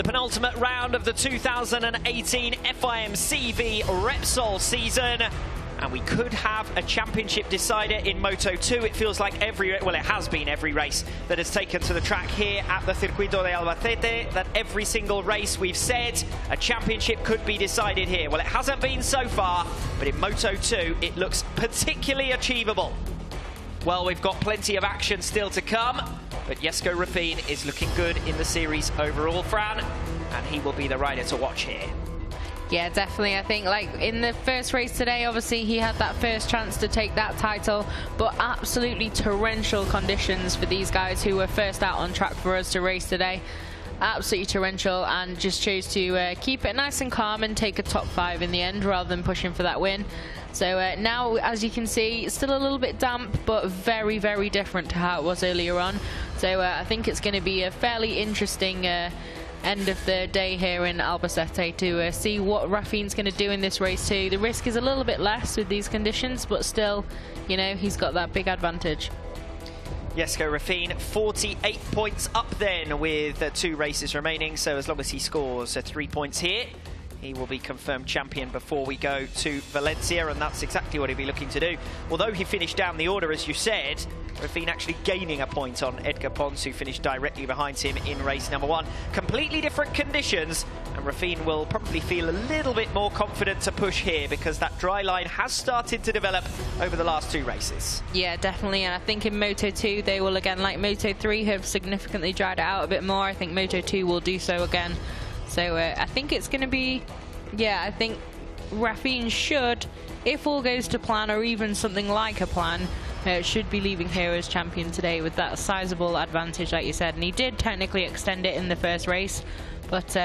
The penultimate round of the 2018 FIM CEV Repsol season. And we could have a championship decider in Moto2. It feels like it has been every race that has taken to the track here at the Circuito de Albacete, that every single race we've said a championship could be decided here. Well, it hasn't been so far, but in Moto2, it looks particularly achievable. Well, we've got plenty of action still to come, but Jesko Ruffin is looking good in the series overall, Fran, and he will be the rider to watch here. Yeah, definitely. I think like in the first race today, obviously he had that first chance to take that title, but absolutely torrential conditions for these guys who were first out on track for us to race today. Absolutely torrential, and just chose to keep it nice and calm and take a top 5 in the end rather than pushing for that win. So now, as you can see, it's still a little bit damp, but very, very different to how it was earlier on. So I think it's going to be a fairly interesting end of the day here in Albacete to see what Ruffin's going to do in this race too. The risk is a little bit less with these conditions, but still, you know, he's got that big advantage. Jesko Ruffin, 48 points up then with 2 races remaining, so as long as he scores 3 points here, he will be confirmed champion before we go to Valencia, and that's exactly what he'll be looking to do. Although he finished down the order, as you said, Ruffin actually gaining a point on Edgar Pons, who finished directly behind him in race number 1. Completely different conditions, and Ruffin will probably feel a little bit more confident to push here because that dry line has started to develop over the last 2 races. Yeah, definitely, and I think in Moto2 they will, again, like Moto3, have significantly dried it out a bit more. I think Moto2 will do so again. So I think it's going to be, yeah, I think Ruffin should, if all goes to plan or even something like a plan, should be leaving here as champion today with that sizable advantage, like you said. And he did technically extend it in the first race, but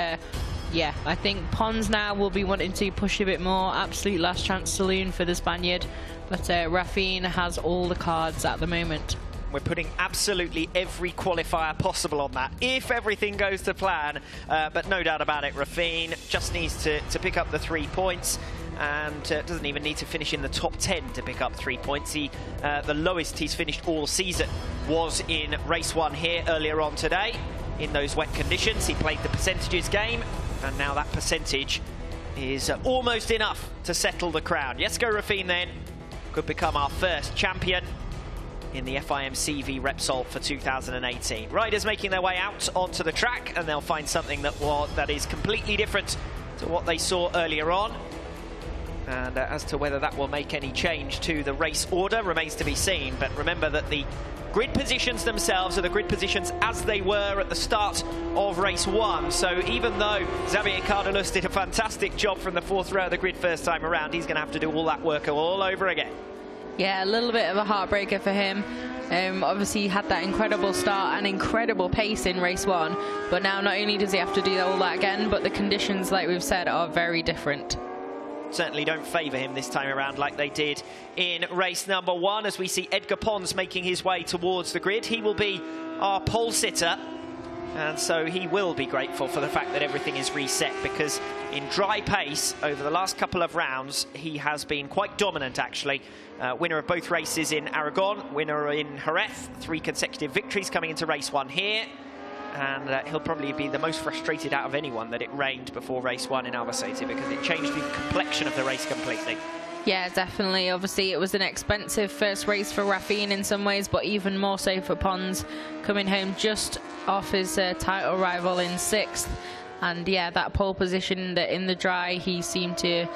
yeah, I think Pons now will be wanting to push a bit more. Absolute last chance saloon for the Spaniard, but Ruffin has all the cards at the moment. We're putting absolutely every qualifier possible on that, if everything goes to plan. But no doubt about it, Ruffin just needs to pick up the 3 points, and doesn't even need to finish in the top 10 to pick up 3 points. The lowest he's finished all season was in race 1 here earlier on today. In those wet conditions, he played the percentages game, and now that percentage is almost enough to settle the crown. Jesko Ruffin then could become our first champion in the FIM CEV Repsol for 2018. Riders making their way out onto the track, and they'll find something that is completely different to what they saw earlier on. And as to whether that will make any change to the race order remains to be seen. But remember that the grid positions themselves are the grid positions as they were at the start of race 1. So even though Xavier Cardalus did a fantastic job from the 4th row of the grid first time around, he's going to have to do all that work all over again. Yeah, a little bit of a heartbreaker for him. Obviously, he had that incredible start and incredible pace in race 1, but now not only does he have to do all that again, but the conditions, like we've said, are very different. Certainly don't favour him this time around like they did in race number 1, as we see Edgar Pons making his way towards the grid. He will be our pole sitter, and so he will be grateful for the fact that everything is reset, because in dry pace over the last couple of rounds he has been quite dominant actually. Winner of both races in Aragon, winner in Jerez, 3 consecutive victories coming into race 1 here, and he'll probably be the most frustrated out of anyone that it rained before race 1 in Albacete, because it changed the complexion of the race completely. Yeah, definitely. Obviously, it was an expensive first race for Ruffin in some ways, but even more so for Pons, coming home just off his title rival in 6th. And yeah, that pole position that in the dry he seemed to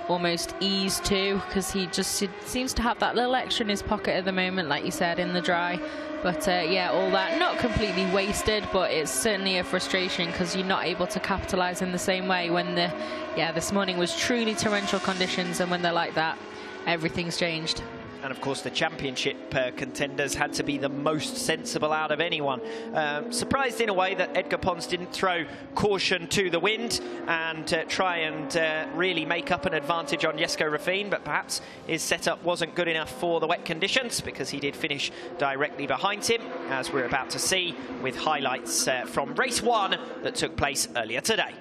almost ease to, because he just seems to have that little extra in his pocket at the moment, like you said, in the dry. But yeah, all that not completely wasted, but it's certainly a frustration because you're not able to capitalise in the same way when this morning was truly torrential conditions, and when they're like that, everything's changed. And of course the championship contenders had to be the most sensible out of anyone. Surprised in a way that Edgar Pons didn't throw caution to the wind and try and really make up an advantage on Jesko Ruffin, but perhaps his setup wasn't good enough for the wet conditions, because he did finish directly behind him, as we're about to see with highlights from race 1 that took place earlier today.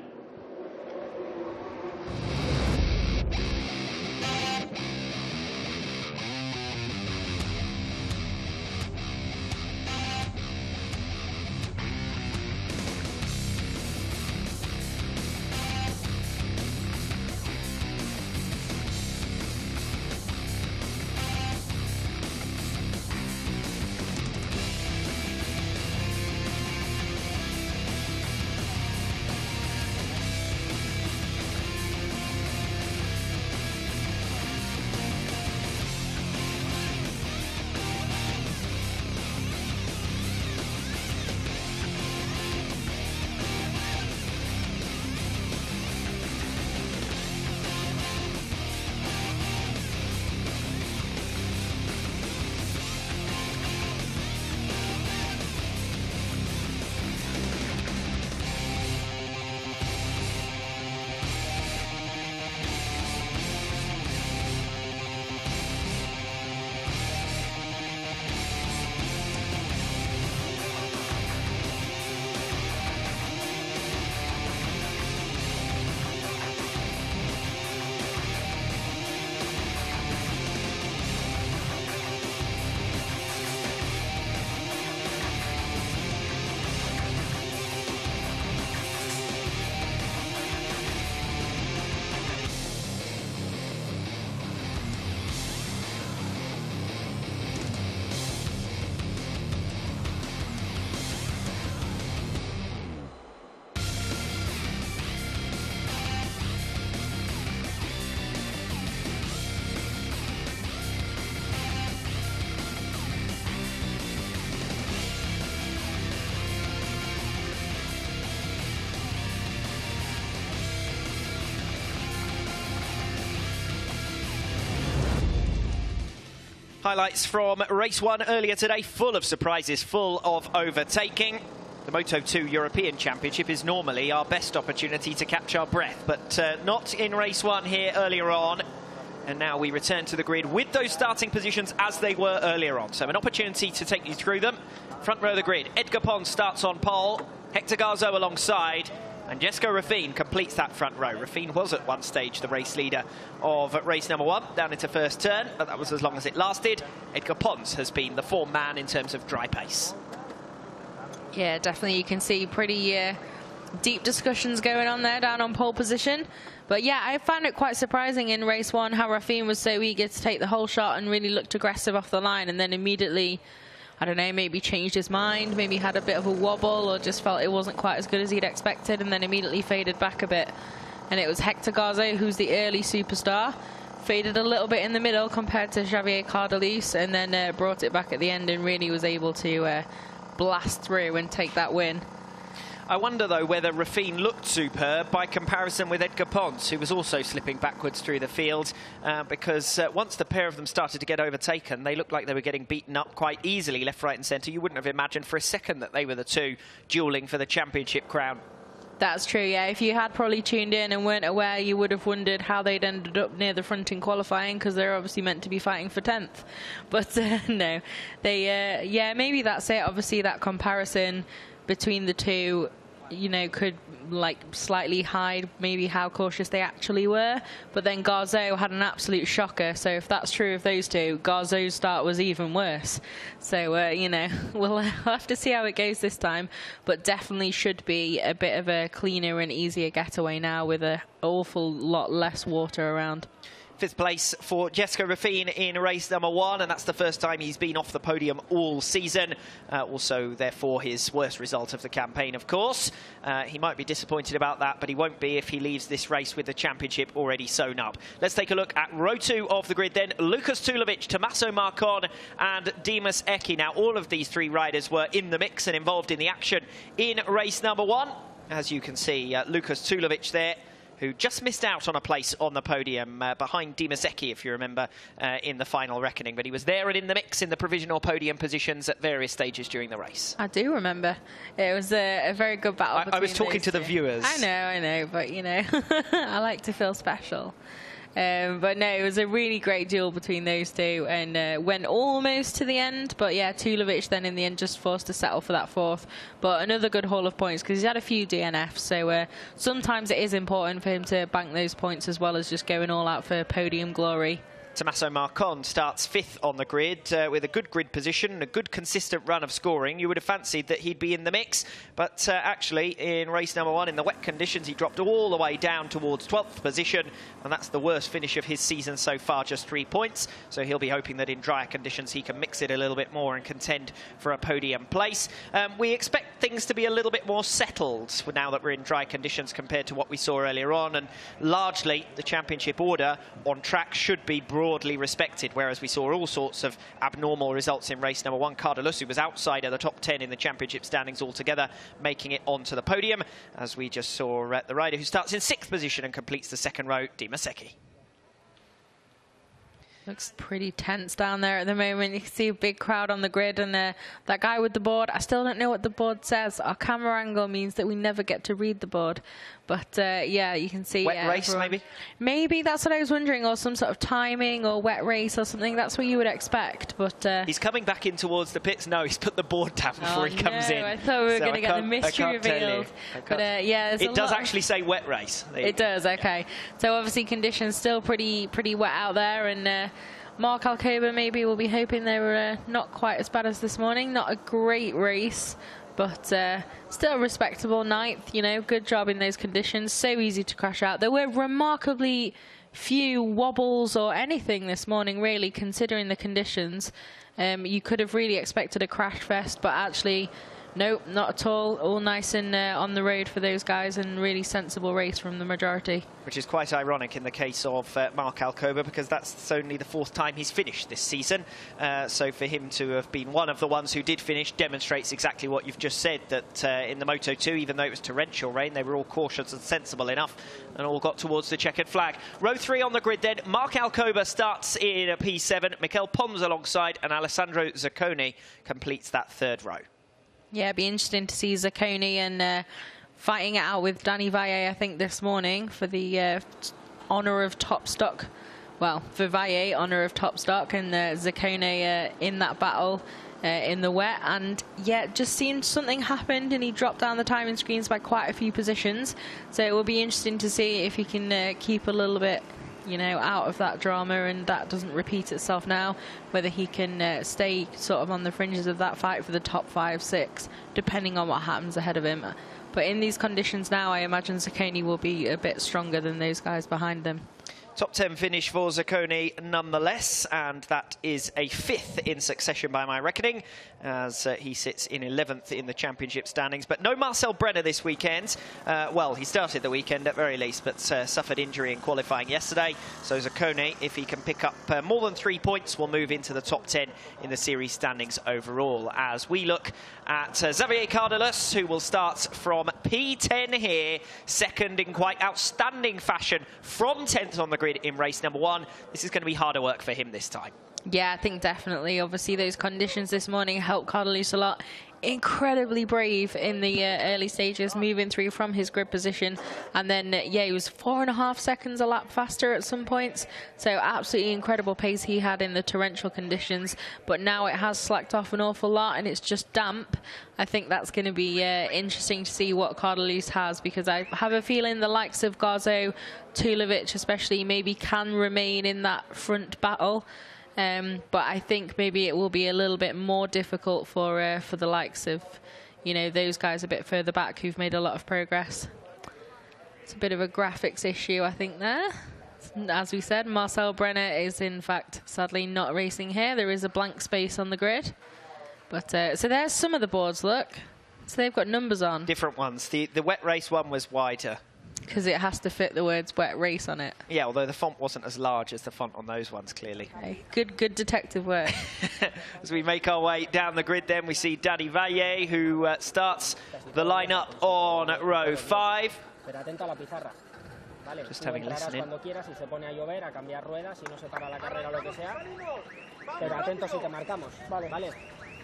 Highlights from race 1 earlier today, full of surprises, full of overtaking. The Moto2 European Championship is normally our best opportunity to catch our breath, but not in race 1 here earlier on. And now we return to the grid with those starting positions as they were earlier on. So an opportunity to take you through them. Front row of the grid, Edgar Pons starts on pole, Hector Garzo alongside, and Jesco Raffin completes that front row. Raffin was at one stage the race leader of race number 1, down into first turn, but that was as long as it lasted. Edgar Pons has been the form man in terms of dry pace. Yeah, definitely. You can see pretty deep discussions going on there down on pole position. But yeah, I found it quite surprising in race 1 how Raffin was so eager to take the whole shot and really looked aggressive off the line, and then immediately, I don't know, maybe changed his mind, maybe had a bit of a wobble, or just felt it wasn't quite as good as he'd expected, and then immediately faded back a bit. And it was Hector Garzo, who's the early superstar, faded a little bit in the middle compared to Xavier Cardelus, and then brought it back at the end and really was able to blast through and take that win. I wonder, though, whether Raffin looked superb by comparison with Edgar Pons, who was also slipping backwards through the field, because once the pair of them started to get overtaken, they looked like they were getting beaten up quite easily, left, right and centre. You wouldn't have imagined for a second that they were the two duelling for the championship crown. That's true, yeah. If you had probably tuned in and weren't aware, you would have wondered how they'd ended up near the front in qualifying, because they're obviously meant to be fighting for 10th. But no, they, yeah, maybe that's it. Obviously, that comparison between the two, you know, could like slightly hide maybe how cautious they actually were. But then Garzo had an absolute shocker. So if that's true of those two, Garzo's start was even worse. So, you know, we'll have to see how it goes this time. But definitely should be a bit of a cleaner and easier getaway now with an awful lot less water around. 5th place for Jesco Raffin in race number 1, and that's the first time he's been off the podium all season. Also, therefore, his worst result of the campaign, of course. He might be disappointed about that, but he won't be if he leaves this race with the championship already sewn up. Let's take a look at row 2 of the grid then. Lukas Tulovic, Tommaso Marcon and Dimas Eki. Now, all of these three riders were in the mix and involved in the action in race number 1. As you can see, Lukas Tulovic there, who just missed out on a place on the podium behind Dimas Eki, if you remember, in the final reckoning. But he was there and in the mix in the provisional podium positions at various stages during the race. I do remember. It was a very good battle. I was talking to the viewers. I know, but, you know, I like to feel special. But no, it was a really great duel between those two, and went almost to the end. But yeah, Tulovic then in the end just forced to settle for that 4th. But another good haul of points because he's had a few DNFs. So sometimes it is important for him to bank those points as well as just going all out for podium glory. Tommaso Marcon starts 5th on the grid with a good grid position and a good consistent run of scoring. You would have fancied that he'd be in the mix, but actually in race number 1 in the wet conditions he dropped all the way down towards 12th position, and that's the worst finish of his season so far, just 3 points. So he'll be hoping that in drier conditions he can mix it a little bit more and contend for a podium place. We expect things to be a little bit more settled now that we're in dry conditions compared to what we saw earlier on, and largely the championship order on track should be broadly respected, whereas we saw all sorts of abnormal results in race number 1. Cardelus, who was outside of the top 10 in the championship standings altogether, making it onto the podium, as we just saw the rider who starts in 6th position and completes the 2nd row, Dimas Eki. Looks pretty tense down there at the moment. You can see a big crowd on the grid, and that guy with the board, I still don't know what the board says. Our camera angle means that we never get to read the board. But yeah, you can see. Wet race, maybe? Maybe, that's what I was wondering, or some sort of timing or wet race or something. That's what you would expect. But he's coming back in towards the pits. No, he's put the board down before he comes in. I thought we were going to get the mystery revealed. But yeah, it does actually say wet race. It does, okay. So obviously conditions still pretty wet out there, and Mark Alcoba maybe will be hoping they were not quite as bad as this morning. Not a great race, but still a respectable 9th. You know, good job in those conditions. So easy to crash out. There were remarkably few wobbles or anything this morning, really, considering the conditions. You could have really expected a crash fest, but actually No, not at all. All nice and on the road for those guys, and really sensible race from the majority. Which is quite ironic in the case of Marc Alcoba, because that's only the 4th time he's finished this season. So for him to have been one of the ones who did finish demonstrates exactly what you've just said, that in the Moto2, even though it was torrential rain, they were all cautious and sensible enough and all got towards the checkered flag. Row 3 on the grid then. Marc Alcoba starts in a P7. Mikel Pons alongside, and Alessandro Zacconi completes that 3rd row. Yeah, it'd be interesting to see Zacconi and fighting it out with Danny Valle, I think, this morning for the honour of top stock. Well, for Valle, honour of top stock, and Zacconi in that battle in the wet. And yeah, just seemed something happened and he dropped down the timing screens by quite a few positions. So it will be interesting to see if he can keep a little bit, you know, out of that drama and that doesn't repeat itself now, whether he can stay sort of on the fringes of that fight for the top 5, 6, depending on what happens ahead of him. But in these conditions now, I imagine Zacconi will be a bit stronger than those guys behind him. Top 10 finish for Zacconi nonetheless, and that is a 5th in succession by my reckoning, as he sits in 11th in the championship standings. But no Marcel Brenner this weekend. Well, he started the weekend at very least, but suffered injury in qualifying yesterday. So Zacconi, if he can pick up more than 3 points, will move into the top 10 in the series standings overall. As we look at Xavier Cardelus, who will start from P10 here, 2nd in quite outstanding fashion from 10th on the grid in race number 1. This is going to be harder work for him this time. Yeah, I think definitely. Obviously, those conditions this morning helped Cardelus a lot. Incredibly brave in the early stages, moving through from his grid position. And then, yeah, he was 4.5 seconds a lap faster at some points. So absolutely incredible pace he had in the torrential conditions. But now it has slacked off an awful lot and it's just damp. I think that's going to be interesting to see what Cardelus has, because I have a feeling the likes of Garzo, Tulovic especially, maybe can remain in that front battle. But I think maybe it will be a little bit more difficult for the likes of, you know, those guys a bit further back who've made a lot of progress. It's a bit of a graphics issue, I think, there. As we said, Marcel Brenner is, in fact, sadly not racing here. There is a blank space on the grid. But so there's some of the boards, look. So they've got numbers on. Different ones. The wet race one was wider. Because it has to fit the words wet race on it. Yeah, although the font wasn't as large as the font on those ones, clearly. Okay. Good detective work. As we make our way down the grid then, we see Danny Valle, who starts the lineup on row 5. Just having a listen in.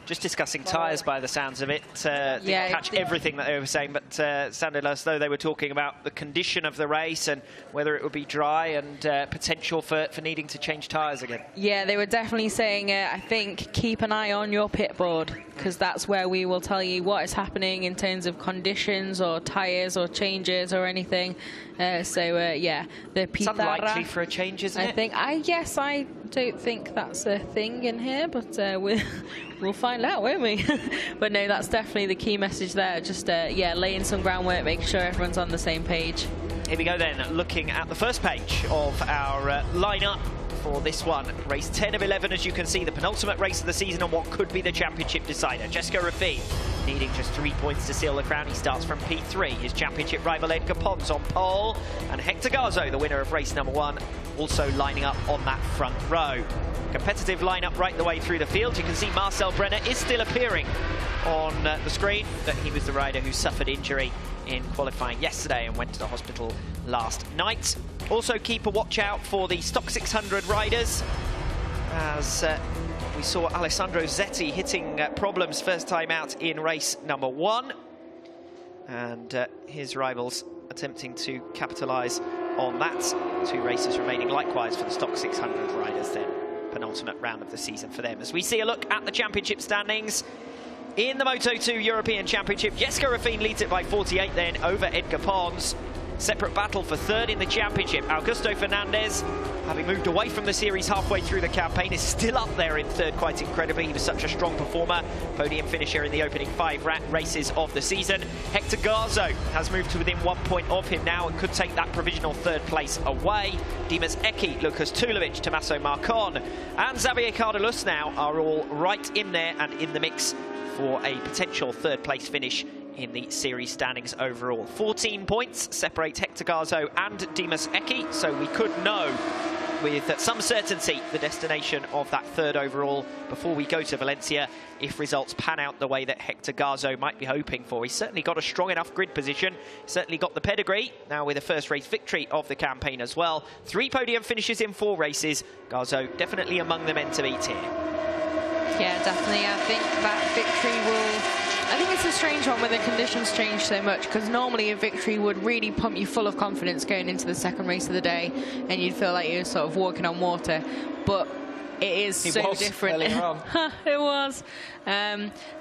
Just discussing tyres by the sounds of it. Didn't catch everything that they were saying, but sounded as though they were talking about the condition of the race and whether it would be dry and potential for needing to change tyres again. Yeah, they were definitely saying, I think, keep an eye on your pit board, because that's where we will tell you what is happening in terms of conditions or tyres or changes or anything. Yeah, the Pitara. It's unlikely for a change, isn't it? Yes, I don't think that's a thing in here, but we'll find out, won't we? But no, that's definitely the key message there. Just, laying some groundwork, making sure everyone's on the same page. Here we go then, looking at the first page of our lineup for this one. Race 10 of 11, as you can see, the penultimate race of the season and what could be the championship decider. Jessica Raffin needing just 3 points to seal the crown. He starts from P3. His championship rival Edgar Pons on pole, and Hector Garzo, the winner of race number 1, also lining up on that front row. Competitive lineup right the way through the field. You can see Marcel Brenner is still appearing on the screen, but he was the rider who suffered injury in qualifying yesterday and went to the hospital last night. Also keep a watch out for the Stock 600 riders, as we saw Alessandro Zetti hitting problems first time out in race number 1, and his rivals attempting to capitalise on that. 2 races remaining likewise for the Stock 600 riders then. Penultimate round of the season for them. As we see a look at the championship standings in the Moto2 European Championship, Jessica Raffin leads it by 48 then over Edgar Pons. Separate battle for 3rd in the championship. Augusto Fernandez, having moved away from the series halfway through the campaign, is still up there in 3rd quite incredibly. He was such a strong performer. Podium finisher in the opening 5 races of the season. Hector Garzo has moved to within 1 point of him now and could take that provisional 3rd place away. Dimas Eki, Lucas Tulovic, Tommaso Marcon and Xavier Cardelus now are all right in there and in the mix for a potential third-place finish in the series standings overall. 14 points separate Hector Garzo and Dimas Eki, so we could know with some certainty the destination of that third overall before we go to Valencia if results pan out the way that Hector Garzo might be hoping for. He's certainly got a strong enough grid position, certainly got the pedigree, now with a first race victory of the campaign as well. 3 podium finishes in 4 races. Garzo definitely among the men to beat here. Yeah, definitely. I think that victory will... I think it's a strange one when the conditions change so much, because normally a victory would really pump you full of confidence going into the second race of the day, and you'd feel like you're sort of walking on water. But it is so different. It was.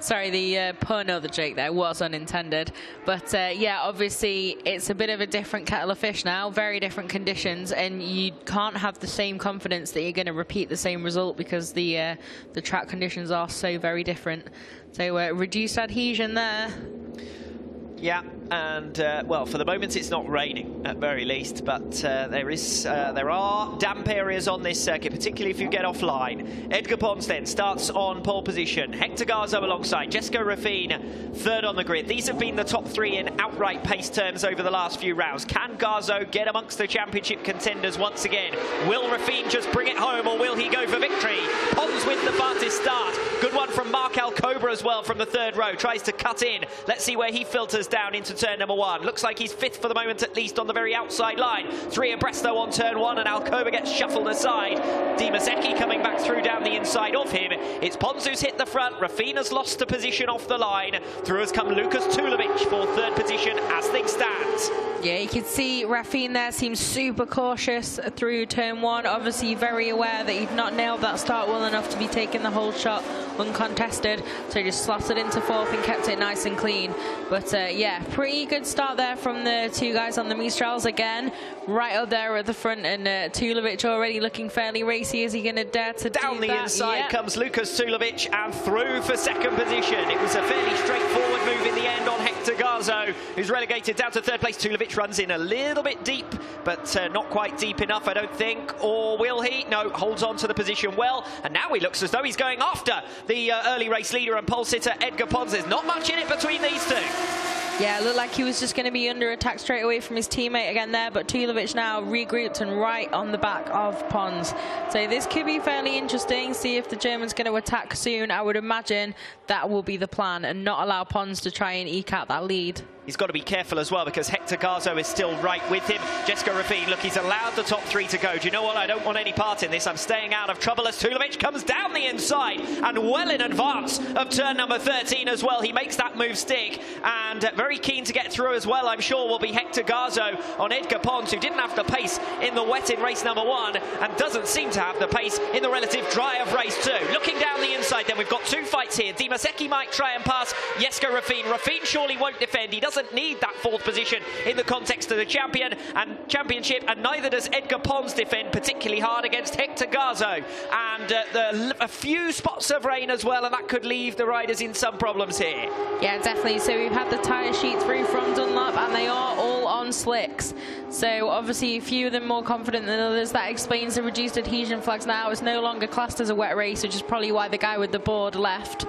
Sorry, the pun or the joke there was unintended. But yeah, obviously it's a bit of a different kettle of fish now, very different conditions, and you can't have the same confidence that you're going to repeat the same result because the track conditions are so very different. So reduced adhesion there. Yeah, and well, for the moment it's not raining at very least, but there are damp areas on this circuit, particularly if you get offline. Edgar Pons then starts on pole position. Hector Garzo alongside. Jessica Raffine third on the grid. These have been the top 3 in outright pace terms over the last few rounds. Can Garzo get amongst the championship contenders once again? Will Raffine just bring it home, or will he go for victory? Pons with the fastest start. Good one from Mark Alcobra as well from the third row. Tries to cut in. Let's see where he filters down into turn number 1. Looks like he's 5th for the moment, at least on the very outside line. 3 abreast though on turn 1, and Alcoba gets shuffled aside. Dimas Eki coming back through down the inside of him. It's Pons who's hit the front. Rafina's lost the position off the line. Through has come Lukas Tulovic for third position as things stand. Yeah, you can see Raffine there seems super cautious through turn 1. Obviously very aware that he'd not nailed that start well enough to be taking the whole shot uncontested, so he just slotted into 4th and kept it nice and clean. But yeah, pretty good start there from the 2 guys on the Mistrals again, right up there at the front, and Tulovic already looking fairly racy. Is he going to dare to down the inside? Comes Lukas Tulovic and through for second position. It was a fairly straightforward move in the end on Hector Garzo, who's relegated down to 3rd place. Tulovic runs in a little bit deep, but not quite deep enough, I don't think. Or will he? No, holds on to the position well, and now he looks as though he's going after the early race leader and pole sitter Edgar Pons. There's not much in it between these 2. Yeah, it looked like he was just going to be under attack straight away from his teammate again there, but Tulovic now regrouped and right on the back of Pons. So this could be fairly interesting. See if the German's going to attack soon. I would imagine that will be the plan, and not allow Pons to try and eke out that lead. He's got to be careful as well, because Hector Garzo is still right with him. Jessica Raffine, look, he's allowed the top 3 to go. Do you know what? I don't want any part in this. I'm staying out of trouble as Tulovic comes down the inside and well in advance of turn number 13 as well. He makes that move stick, and very keen to get through as well, I'm sure, will be Hector Garzo on Edgar Pons, who didn't have the pace in the wet in race number 1 and doesn't seem to have the pace in the relative dry of race 2. Looking down the inside then, we've got 2 fights here. Dimas Eki might try and pass Jessica Raffine. Raffine surely won't defend. He doesn't need that 4th position in the context of the championship, and neither does Edgar Pons defend particularly hard against Hector Garzo. And a few spots of rain as well, and that could leave the riders in some problems here. Yeah, definitely. So we've had the tyre sheet through from Dunlop, and they are all on slicks. So obviously a few of them more confident than others. That explains the reduced adhesion flags now. It's no longer classed as a wet race, which is probably why the guy with the board left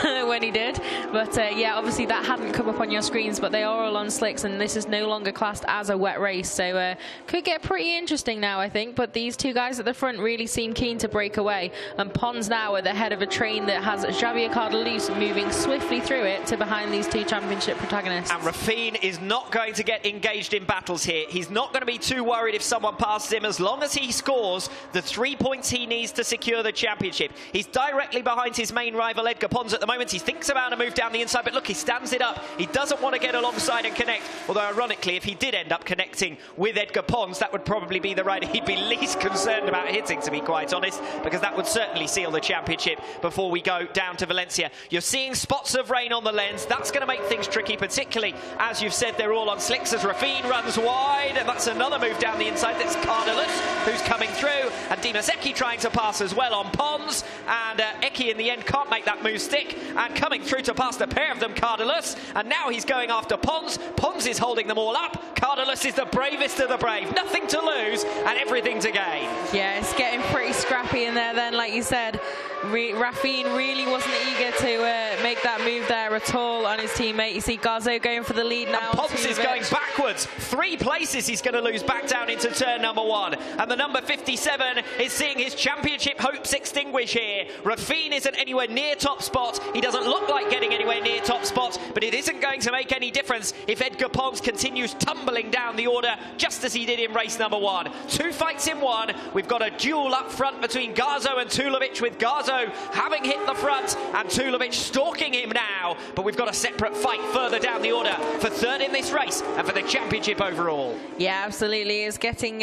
when he did. But yeah, obviously that hadn't come up on your screens, but they are all on slicks, and this is no longer classed as a wet race. So could get pretty interesting now, I think. But these 2 guys at the front really seem keen to break away. And Pons now at the head of a train that has Javier Cardelus moving swiftly through it to behind these 2 championship protagonists. And Raffine is not going to get engaged in battles here. He's not going to be too worried if someone passes him, as long as he scores the 3 points he needs to secure the championship. He's directly behind his main rival Edgar Pons at the moment. He thinks about a move down the inside, but look, he stands it up. He doesn't want to get alongside and connect, although ironically, if he did end up connecting with Edgar Pons, that would probably be the rider he'd be least concerned about hitting, to be quite honest, because that would certainly seal the championship before we go down to Valencia. You're seeing spots of rain on the lens. That's going to make things tricky, particularly as you've said, they're all on slicks as Raffine runs wide, and that's another move down the inside. That's Cardelus who's coming through, and Dimas Eki trying to pass as well on Pons, and Eki in the end can't make that move stick, and coming through to pass the pair of them, Cardelus, and now he's going after after Pons. Pons is holding them all up. Cardalus is the bravest of the brave. Nothing to lose and everything to gain. Yeah, it's getting pretty scrappy in there then, like you said. Raffine really wasn't eager to make that move there at all on his teammate. You see Garzo going for the lead now. And Pons is going backwards. 3 places he's going to lose back down into turn number 1. And the number 57 is seeing his championship hopes extinguish here. Raffine isn't anywhere near top spot. He doesn't look like getting anywhere near top spot, but it isn't going to make any difference if Edgar Pons continues tumbling down the order just as he did in race number 1. 2 fights in 1. We've got a duel up front between Garzo and Tulovic, with Garzo having hit the front and Tulovic stalking him now. But we've got a separate fight further down the order for 3rd in this race and for the championship overall. Yeah, absolutely. It's getting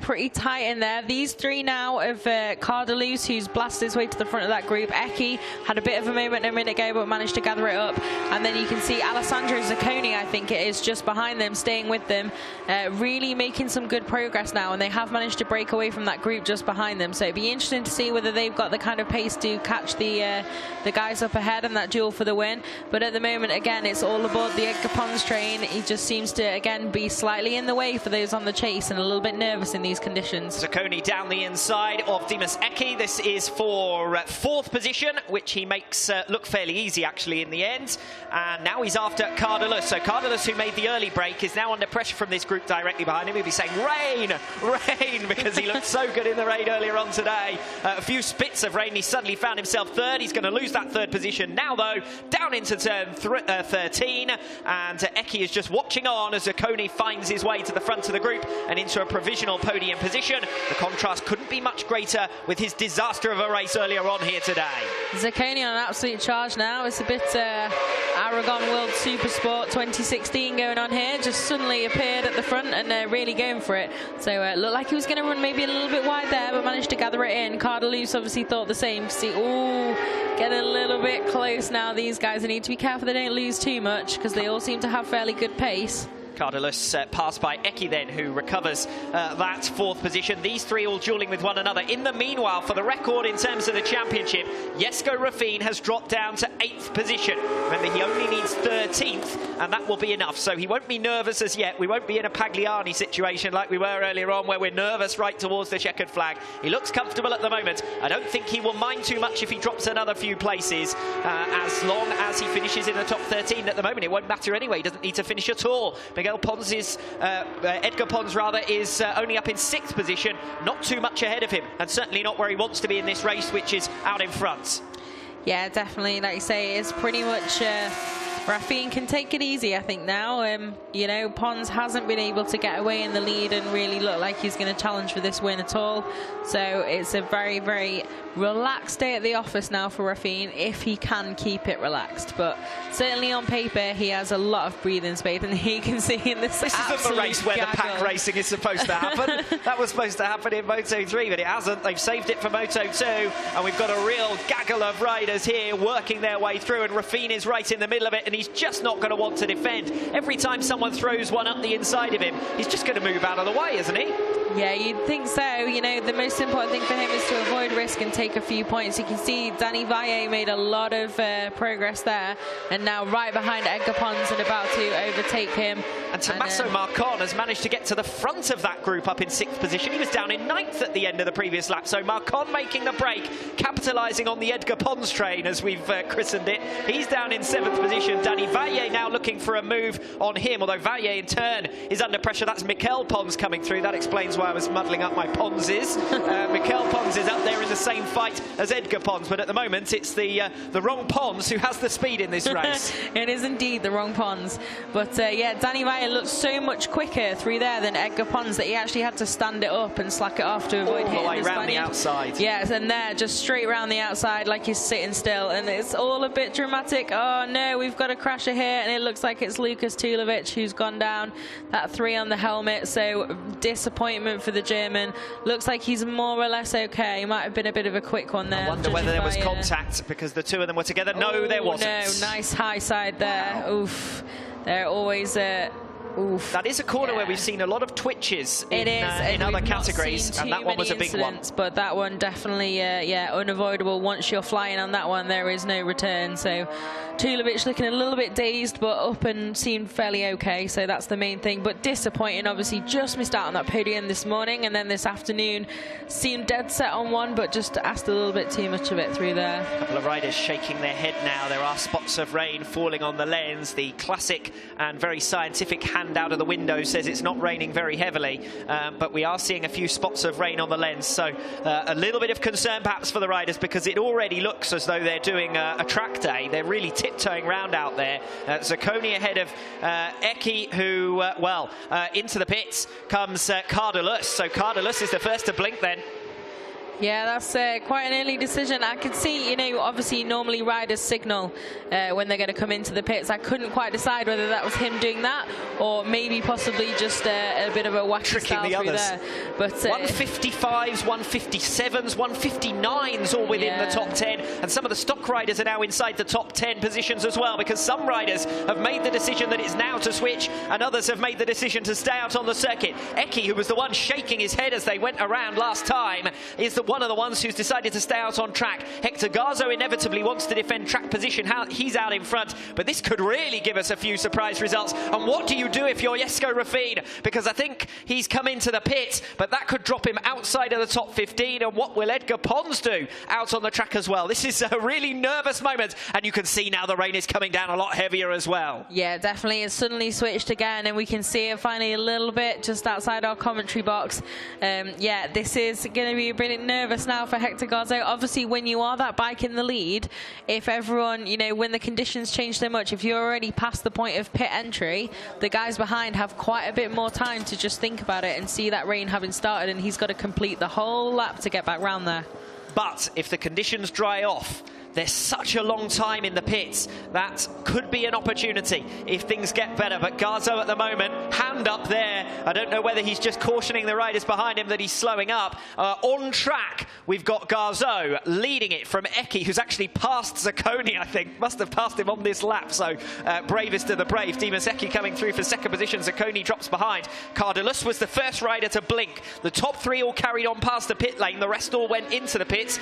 pretty tight in there. These 3 now of Cardalus, who's blasted his way to the front of that group. Eki had a bit of a moment a minute ago, but managed to gather it up. And then you can see Alessandro Zacconi, I think it is, just behind them, staying with them, really making some good progress now. And they have managed to break away from that group just behind them. So it'd be interesting to see whether they've got the kind of pace to catch the guys up ahead in that duel for the win. But at the moment, again, it's all aboard the Edgar Pons train. He just seems to, again, be slightly in the way for those on the chase and a little bit nervous in these conditions. Zacconi down the inside of Dimas Eki. This is for 4th position, which he makes look fairly easy, actually, in the end. And now he's after Cardalus. So Cardalus, who made the early break, is now under pressure from this group directly behind him. He'll be saying, rain, rain, because he looked so good in the rain earlier on today. A few spits of rain. He suddenly found himself 3rd. He's going to lose that 3rd position now, though, down into turn 13. And Eki is just watching on as Zacconi finds his way to the front of the group and into a provisional podium position. The contrast couldn't be much greater with his disaster of a race earlier on here today. Zacconi on an absolute charge now. It's a bit Aragon World Supersport 2016 going on here. Just suddenly appeared at the front and really going for it. So it looked like he was going to run maybe a little bit wide there, but managed to gather it in. Cardalus obviously thought the same. See, ooh, getting a little bit close now. These guys need to be careful they don't lose too much, because they all seem to have fairly good pace. Cardalus passed by Eki then, who recovers that 4th position. These 3 all dueling with one another. In the meanwhile, for the record in terms of the championship, Jesko Raffine has dropped down to 8th position. Remember, he only needs 13th, and that will be enough. So he won't be nervous as yet. We won't be in a Pagliani situation like we were earlier on, where we're nervous right towards the checkered flag. He looks comfortable at the moment. I don't think he will mind too much if he drops another few places, as long as he finishes in the top 13. At the moment, it won't matter anyway. He doesn't need to finish at all. Edgar Pons rather, is only up in 6th position, not too much ahead of him, and certainly not where he wants to be in this race, which is out in front. Yeah, definitely. Like you say, it's pretty much Raffine can take it easy, I think, now. You know, Pons hasn't been able to get away in the lead and really look like he's going to challenge for this win at all. So it's a very, very relaxed day at the office now for Raffine, if he can keep it relaxed. But certainly on paper, he has a lot of breathing space, and he can see in this isn't the race where gaggle. the pack racing is supposed to happen. That was supposed to happen in Moto3, but it hasn't. They've saved it for Moto2, and we've got a real gaggle of riders here working their way through, and Raffine is right in the middle of it, and he's just not going to want to defend. Every time someone throws one up the inside of him, he's just going to move out of the way, isn't he? Yeah, you'd think so. You know, the most important thing for him is to avoid risk and take a few points. You can see Danny Valle made a lot of progress there, and now right behind Edgar Pons and about to overtake him. And Tommaso Marcon has managed to get to the front of that group up in 6th position. He was down in 9th at the end of the previous lap. So Marcon making the break, capitalising on the Edgar Pons train, as we've christened it. He's down in 7th position. Danny Valle now looking for a move on him, although Valle in turn is under pressure. That's Mikel Pons coming through. That explains why I was muddling up my Ponses. Mikel Pons is up there in the same fight as Edgar Pons, but at the moment it's the wrong Pons who has the speed in this race. It is indeed the wrong Pons. But yeah, Danny Valle looks so much quicker through there than Edgar Pons that he actually had to stand it up and slack it off to avoid hitting all the way round the outside. Yes, and there, just straight round the outside like he's sitting still, and it's all a bit dramatic. Oh no, we've got a crasher here, and it looks like it's Lukas Tulovic who's gone down. That 3 on the helmet, so disappointment for the German. Looks like he's more or less okay. Might have been a bit of a quick one there. I wonder whether there was contact because the two of them were together. No, there wasn't. No, nice high side there. Oof. They're always Oof. That is a corner where we've seen a lot of twitches in other we've categories, and that one was a big one. But that one definitely, unavoidable. Once you're flying on that one, there is no return. So Tulovic looking a little bit dazed, but up and seemed fairly okay. So that's the main thing. But disappointing, obviously, just missed out on that podium this morning, and then this afternoon seemed dead set on one, but just asked a little bit too much of it through there. A couple of riders shaking their head now. There are spots of rain falling on the lens. The classic and very scientific hand out of the window says it's not raining very heavily, but we are seeing a few spots of rain on the lens, so a little bit of concern perhaps for the riders, because it already looks as though they're doing a track day. They're really tiptoeing round out there. Zacconi ahead of Eki, who into the pits comes Cardelus. So Cardelus is the first to blink then. Yeah, that's quite an early decision. I could see, obviously normally riders signal when they're going to come into the pits. I couldn't quite decide whether that was him doing that or maybe possibly just a bit of a wacky style through there. But 155s, 157s, 159s all within the top 10, and some of the stock riders are now inside the top 10 positions as well, because some riders have made the decision that it's now to switch and others have made the decision to stay out on the circuit. Eki, who was the one shaking his head as they went around last time, is one of the ones who's decided to stay out on track. Hector Garzo inevitably wants to defend track position. He's out in front, but this could really give us a few surprise results. And what do you do if you're Jesko Ruffin? Because I think he's come into the pit, but that could drop him outside of the top 15. And what will Edgar Pons do out on the track as well? This is a really nervous moment, and you can see now the rain is coming down a lot heavier as well. Yeah, definitely. It's suddenly switched again, and we can see it finally a little bit just outside our commentary box. This is going to be a brilliant nervous now for Hector Garzo. Obviously, when you are that bike in the lead, if everyone, when the conditions change so much, if you're already past the point of pit entry, the guys behind have quite a bit more time to just think about it and see that rain having started, and he's got to complete the whole lap to get back round there. But if the conditions dry off, there's such a long time in the pits. That could be an opportunity if things get better. But Garzo at the moment, hand up there. I don't know whether he's just cautioning the riders behind him that he's slowing up. On track, we've got Garzo leading it from Eki, who's actually passed Zacconi, I think. Must have passed him on this lap. So bravest of the brave. Dimas Eki coming through for second position. Zacconi drops behind. Cardelus was the first rider to blink. The top three all carried on past the pit lane. The rest all went into the pits.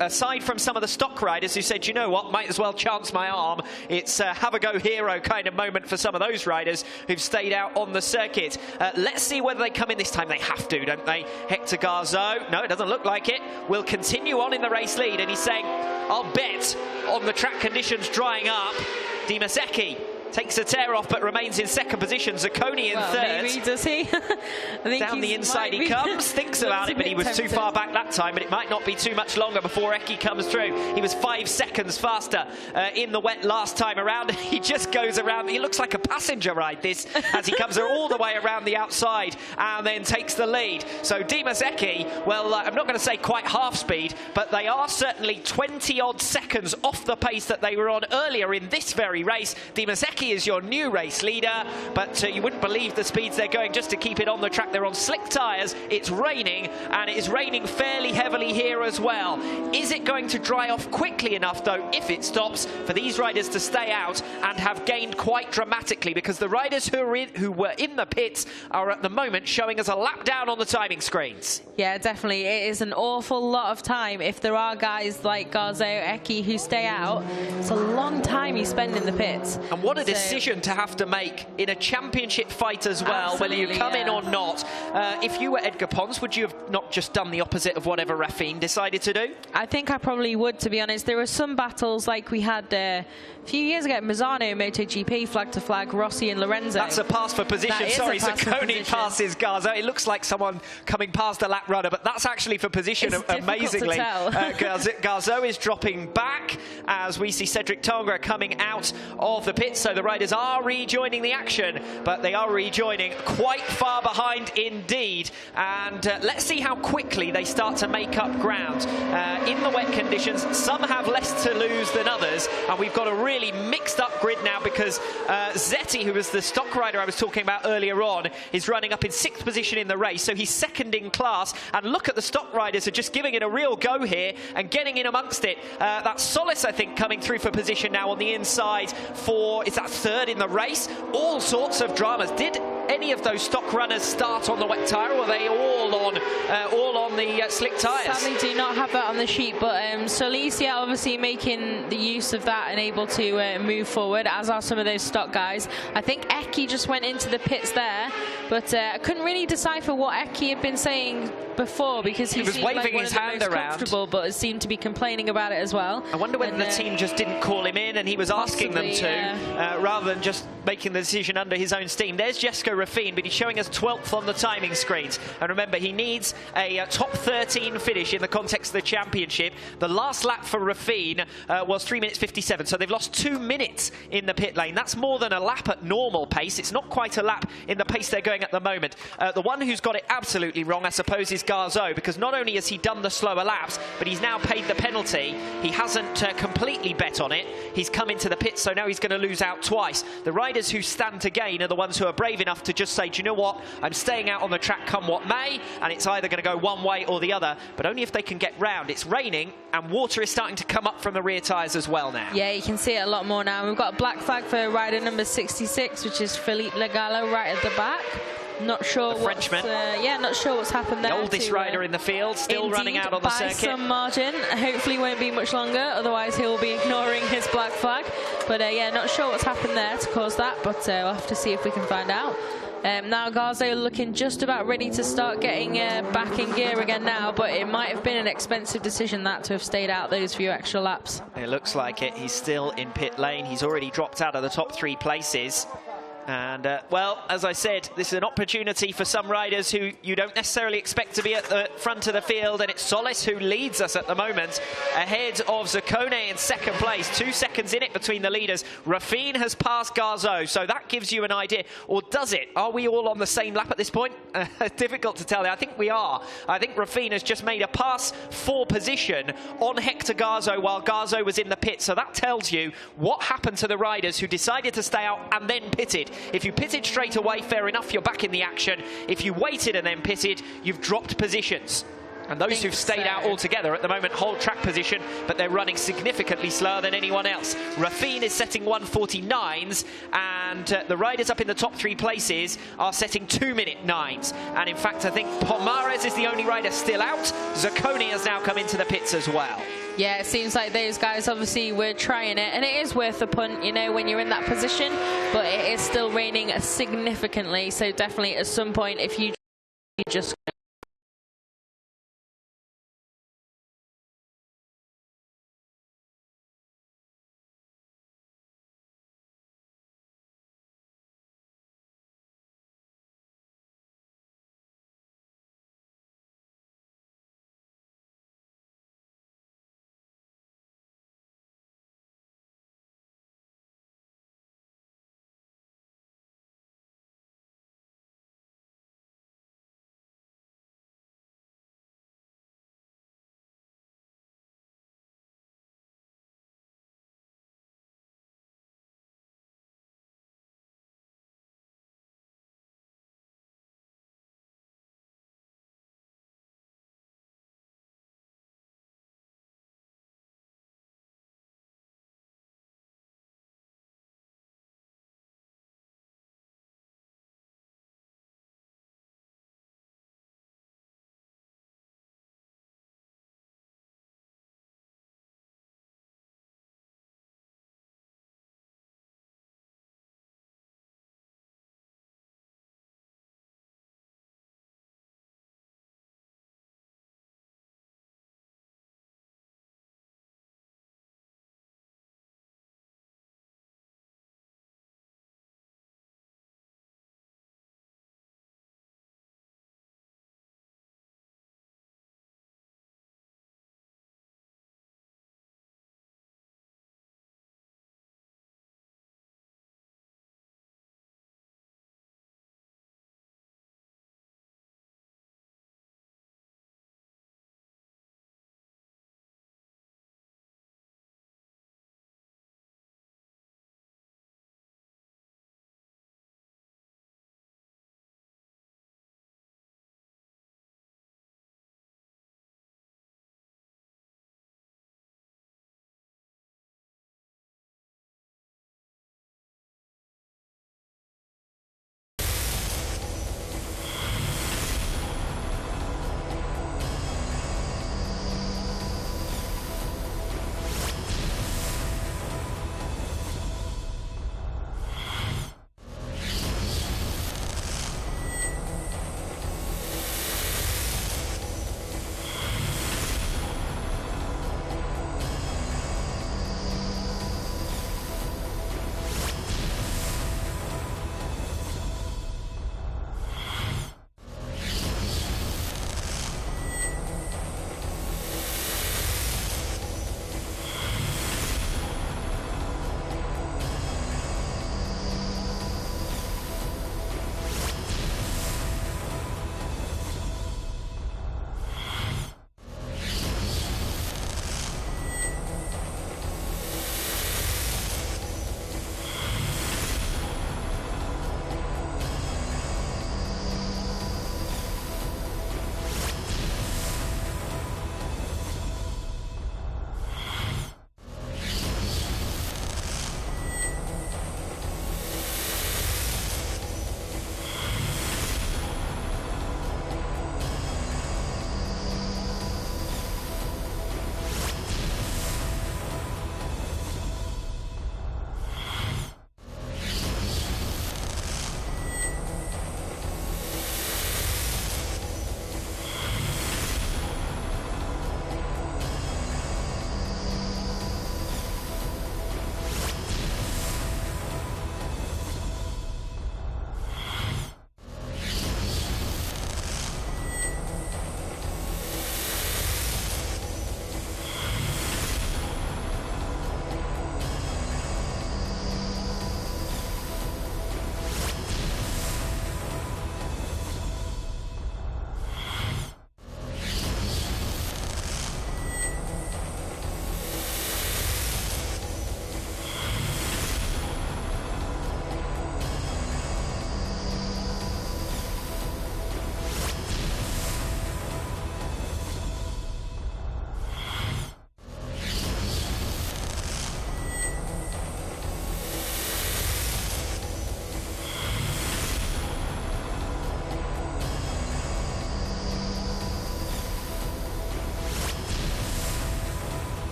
Aside from some of the stock riders who said, you know what, might as well chance my arm. It's a have-a-go hero kind of moment for some of those riders who've stayed out on the circuit. Let's see whether they come in this time. They have to, don't they? Hector Garzo, no, it doesn't look like it, will continue on in the race lead, and he's saying, I'll bet on the track conditions drying up. Dimas Eki takes a tear off but remains in second position. Zacconi in third. Maybe, does he? I think down the inside he comes, thinks about it, but he was too far back that time, but it might not be too much longer before Eki comes through. He was 5 seconds faster in the wet last time around. He just goes around. He looks like a passenger ride, this, as he comes all the way around the outside and then takes the lead. So Dimas Eki, well, I'm not going to say quite half speed, but they are certainly 20-odd seconds off the pace that they were on earlier in this very race. Dimas Eki is your new race leader, but you wouldn't believe the speeds they're going just to keep it on the track. They're on slick tyres, it's raining, and it is raining fairly heavily here as well. Is it going to dry off quickly enough, though, if it stops, for these riders to stay out and have gained quite dramatically? Because the riders who were in the pits are at the moment showing us a lap down on the timing screens. Yeah, definitely. It is an awful lot of time. If there are guys like Garzo, Eki who stay out, it's a long time you spend in the pits. And what a decision to have to make in a championship fight as well, whether you come in or not. If you were Edgar Pons, would you have not just done the opposite of whatever Ruffin decided to do? I think I probably would, to be honest. There were some battles like we had a few years ago, Mazzano, MotoGP, flag to flag, Rossi and Lorenzo. That's a pass for position. Sorry, Zacconi passes Garzo. It looks like someone coming past a lap runner, but that's actually for position, amazingly. Garzo is dropping back as we see Cedric Tonga coming out of the pit. So the riders are rejoining the action, but they are rejoining quite far behind indeed. And let's see how quickly they start to make up ground. In the wet conditions, some have less to lose than others, and we've got a really mixed up grid now because Zetti, who was the stock rider I was talking about earlier on, is running up in 6th position in the race, so he's second in class. And look at the stock riders are just giving it a real go here and getting in amongst it. That's Solis, I think, coming through for position now on the inside for, is that that third in the race. All sorts of dramas. Did any of those stock runners start on the wet tyre, or were they all on the slick tyres? Sadly, do not have that on the sheet, but Solicia obviously making the use of that and able to move forward, as are some of those stock guys. I think Eki just went into the pits there, but I couldn't really decipher what Eki had been saying before, because he was waving his hand around, but seemed to be complaining about it as well. I wonder whether the team just didn't call him in and he was asking them to, rather than just making the decision under his own steam. There's Jesco Rafine, but he's showing us 12th on the timing screens. And remember, he needs a top 13 finish in the context of the championship. The last lap for Rafine was 3 minutes 57, so they've lost 2 minutes in the pit lane. That's more than a lap at normal pace. It's not quite a lap in the pace they're going at the moment. The one who's got it absolutely wrong, I suppose, is Garzo, because not only has he done the slower laps, but he's now paid the penalty. He hasn't completely bet on it. He's come into the pit, so now he's going to lose out twice. The riders who stand to gain are the ones who are brave enough to just say, do you know what, I'm staying out on the track come what may, and it's either going to go one way or the other, but only if they can get round. It's raining, and water is starting to come up from the rear tyres as well now. Yeah, you can see it a lot more now. We've got a black flag for rider number 66, which is Philippe Legallo right at the back. Not sure the Frenchman. Not sure what's happened there. The oldest rider in the field, still running out on the circuit. By some margin. Hopefully won't be much longer, otherwise he'll be ignoring his black flag. But yeah, not sure what's happened there to cause that, but we'll have to see if we can find out. Now Garzo looking just about ready to start getting back in gear again now, but it might have been an expensive decision that to have stayed out those few extra laps. It looks like it. He's still in pit lane. He's already dropped out of the top 3 places. And, well, as I said, this is an opportunity for some riders who you don't necessarily expect to be at the front of the field, and it's Solis who leads us at the moment, ahead of Zaccone in second place. 2 seconds in it between the leaders. Rafine has passed Garzo, so that gives you an idea. Or does it? Are we all on the same lap at this point? Difficult to tell. I think we are. I think Rafine has just made a pass for position on Hector Garzo while Garzo was in the pit. So that tells you what happened to the riders who decided to stay out and then pitted. If you pitted straight away, fair enough, you're back in the action. If you waited and then pitted, you've dropped positions. And those who've stayed out altogether at the moment hold track position, but they're running significantly slower than anyone else. Rafine is setting 1:49s, and the riders up in the top 3 places are setting 2-minute 9s. And in fact, I think Pomares is the only rider still out. Zaccone has now come into the pits as well. Yeah, it seems like those guys obviously were trying it, and it is worth a punt, you know, when you're in that position, but it is still raining significantly, so definitely at some point, if you just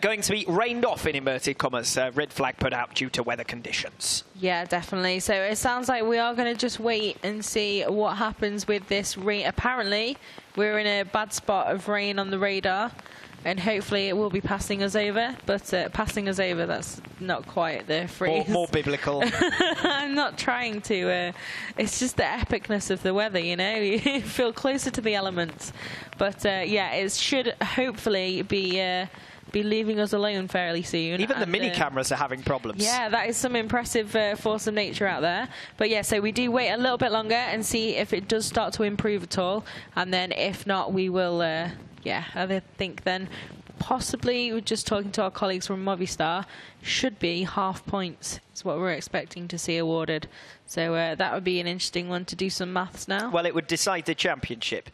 going to be rained off in inverted commas. Red flag put out due to weather conditions. Yeah, definitely. So it sounds like we are going to just wait and see what happens with this rain. Apparently, we're in a bad spot of rain on the radar, and hopefully it will be passing us over. But passing us over, that's not quite the phrase. More biblical. I'm not trying to. It's just the epicness of the weather, you know. You feel closer to the elements. But yeah, it should hopefully be leaving us alone fairly soon. Even the mini cameras are having problems. Yeah, that is some impressive force of nature out there. But yeah, so we do wait a little bit longer and see if it does start to improve at all. And then if not, we will... yeah, I think then possibly, we're just talking to our colleagues from Movistar, should be half points is what we're expecting to see awarded. So that would be an interesting one to do some maths now. Well, it would decide the championship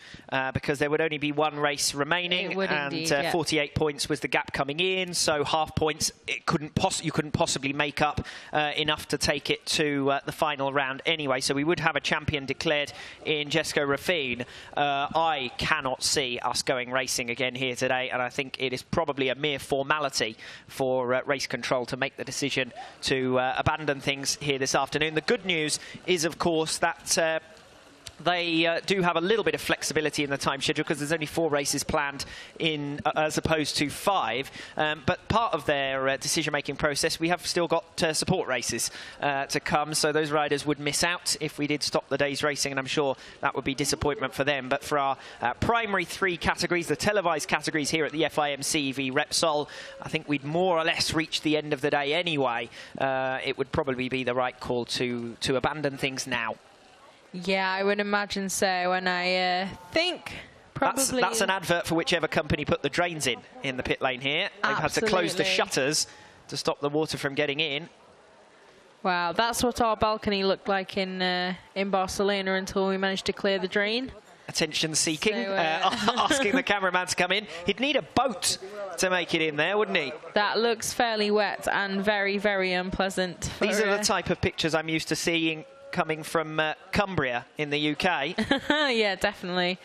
because there would only be one race remaining, and indeed, yeah. 48 points was the gap coming in. So half points, you couldn't possibly make up enough to take it to the final round anyway. So we would have a champion declared in Jessica Raffine. I cannot see us going racing again here today, and I think it is probably a mere formality for race control to make the decision to abandon things here this afternoon. The good news is, of course, that they do have a little bit of flexibility in the time schedule because there's only 4 races planned in as opposed to 5. But part of their decision-making process, we have still got support races to come. So those riders would miss out if we did stop the day's racing, and I'm sure that would be disappointment for them. But for our primary 3 categories, the televised categories here at the FIM CEV Repsol, I think we'd more or less reach the end of the day anyway. It would probably be the right call to abandon things now. Yeah, I would imagine so, and I think probably... That's an advert for whichever company put the drains in the pit lane here. They've had to close the shutters to stop the water from getting in. Wow, that's what our balcony looked like in Barcelona until we managed to clear the drain. Attention-seeking, So, asking the cameraman to come in. He'd need a boat to make it in there, wouldn't he? That looks fairly wet and very, very unpleasant. These are the type of pictures I'm used to seeing coming from Cumbria in the UK. Yeah, definitely.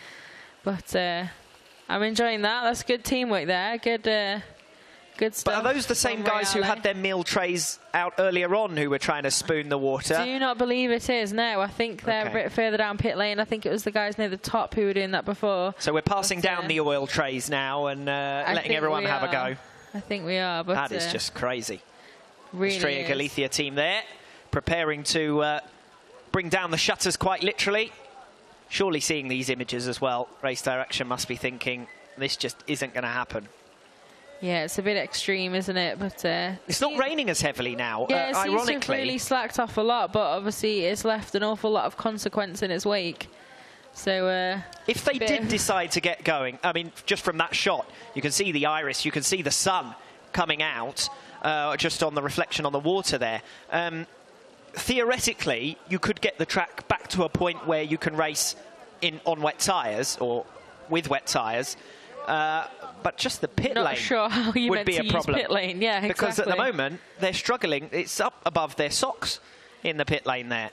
But I'm enjoying that. That's good teamwork there. Good stuff. But are those the same guys who had their meal trays out earlier on who were trying to spoon the water? Do not believe it is. No, I think they're a bit further down pit lane. I think it was the guys near the top who were doing that before. So we're passing down the oil trays now and letting everyone have a go. I think we are. But that is just crazy. Really Australia Galicia team there, preparing to bring down the shutters quite literally. Surely seeing these images as well, Race Direction must be thinking, this just isn't going to happen. Yeah, it's a bit extreme, isn't it? But it's not raining as heavily now, yeah, it ironically. seems to have really slacked off a lot, but obviously it's left an awful lot of consequence in its wake. So if they did decide to get going, I mean, just from that shot, you can see the iris, you can see the sun coming out just on the reflection on the water there. Theoretically, you could get the track back to a point where you can race on wet tyres or with wet tyres, but just the pit lane sure how you would be a problem. Pit lane. Yeah, exactly. Because at the moment, they're struggling. It's up above their socks in the pit lane there.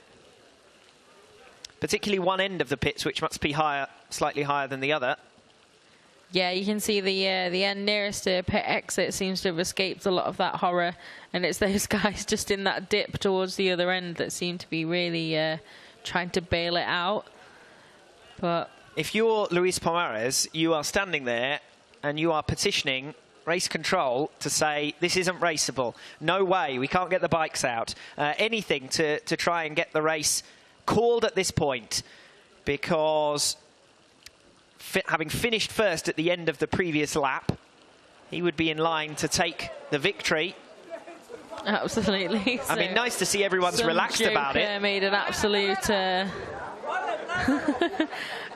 Particularly one end of the pits, which must be higher, slightly higher than the other. Yeah, you can see the end nearest to pit exit seems to have escaped a lot of that horror, and it's those guys just in that dip towards the other end that seem to be really trying to bail it out. But if you're Luis Pomares, you are standing there and you are petitioning race control to say this isn't raceable. No way, we can't get the bikes out. Anything to try and get the race called at this point, because having finished first at the end of the previous lap, he would be in line to take the victory. Absolutely. I mean, nice to see everyone's relaxed about it. Made an absolute...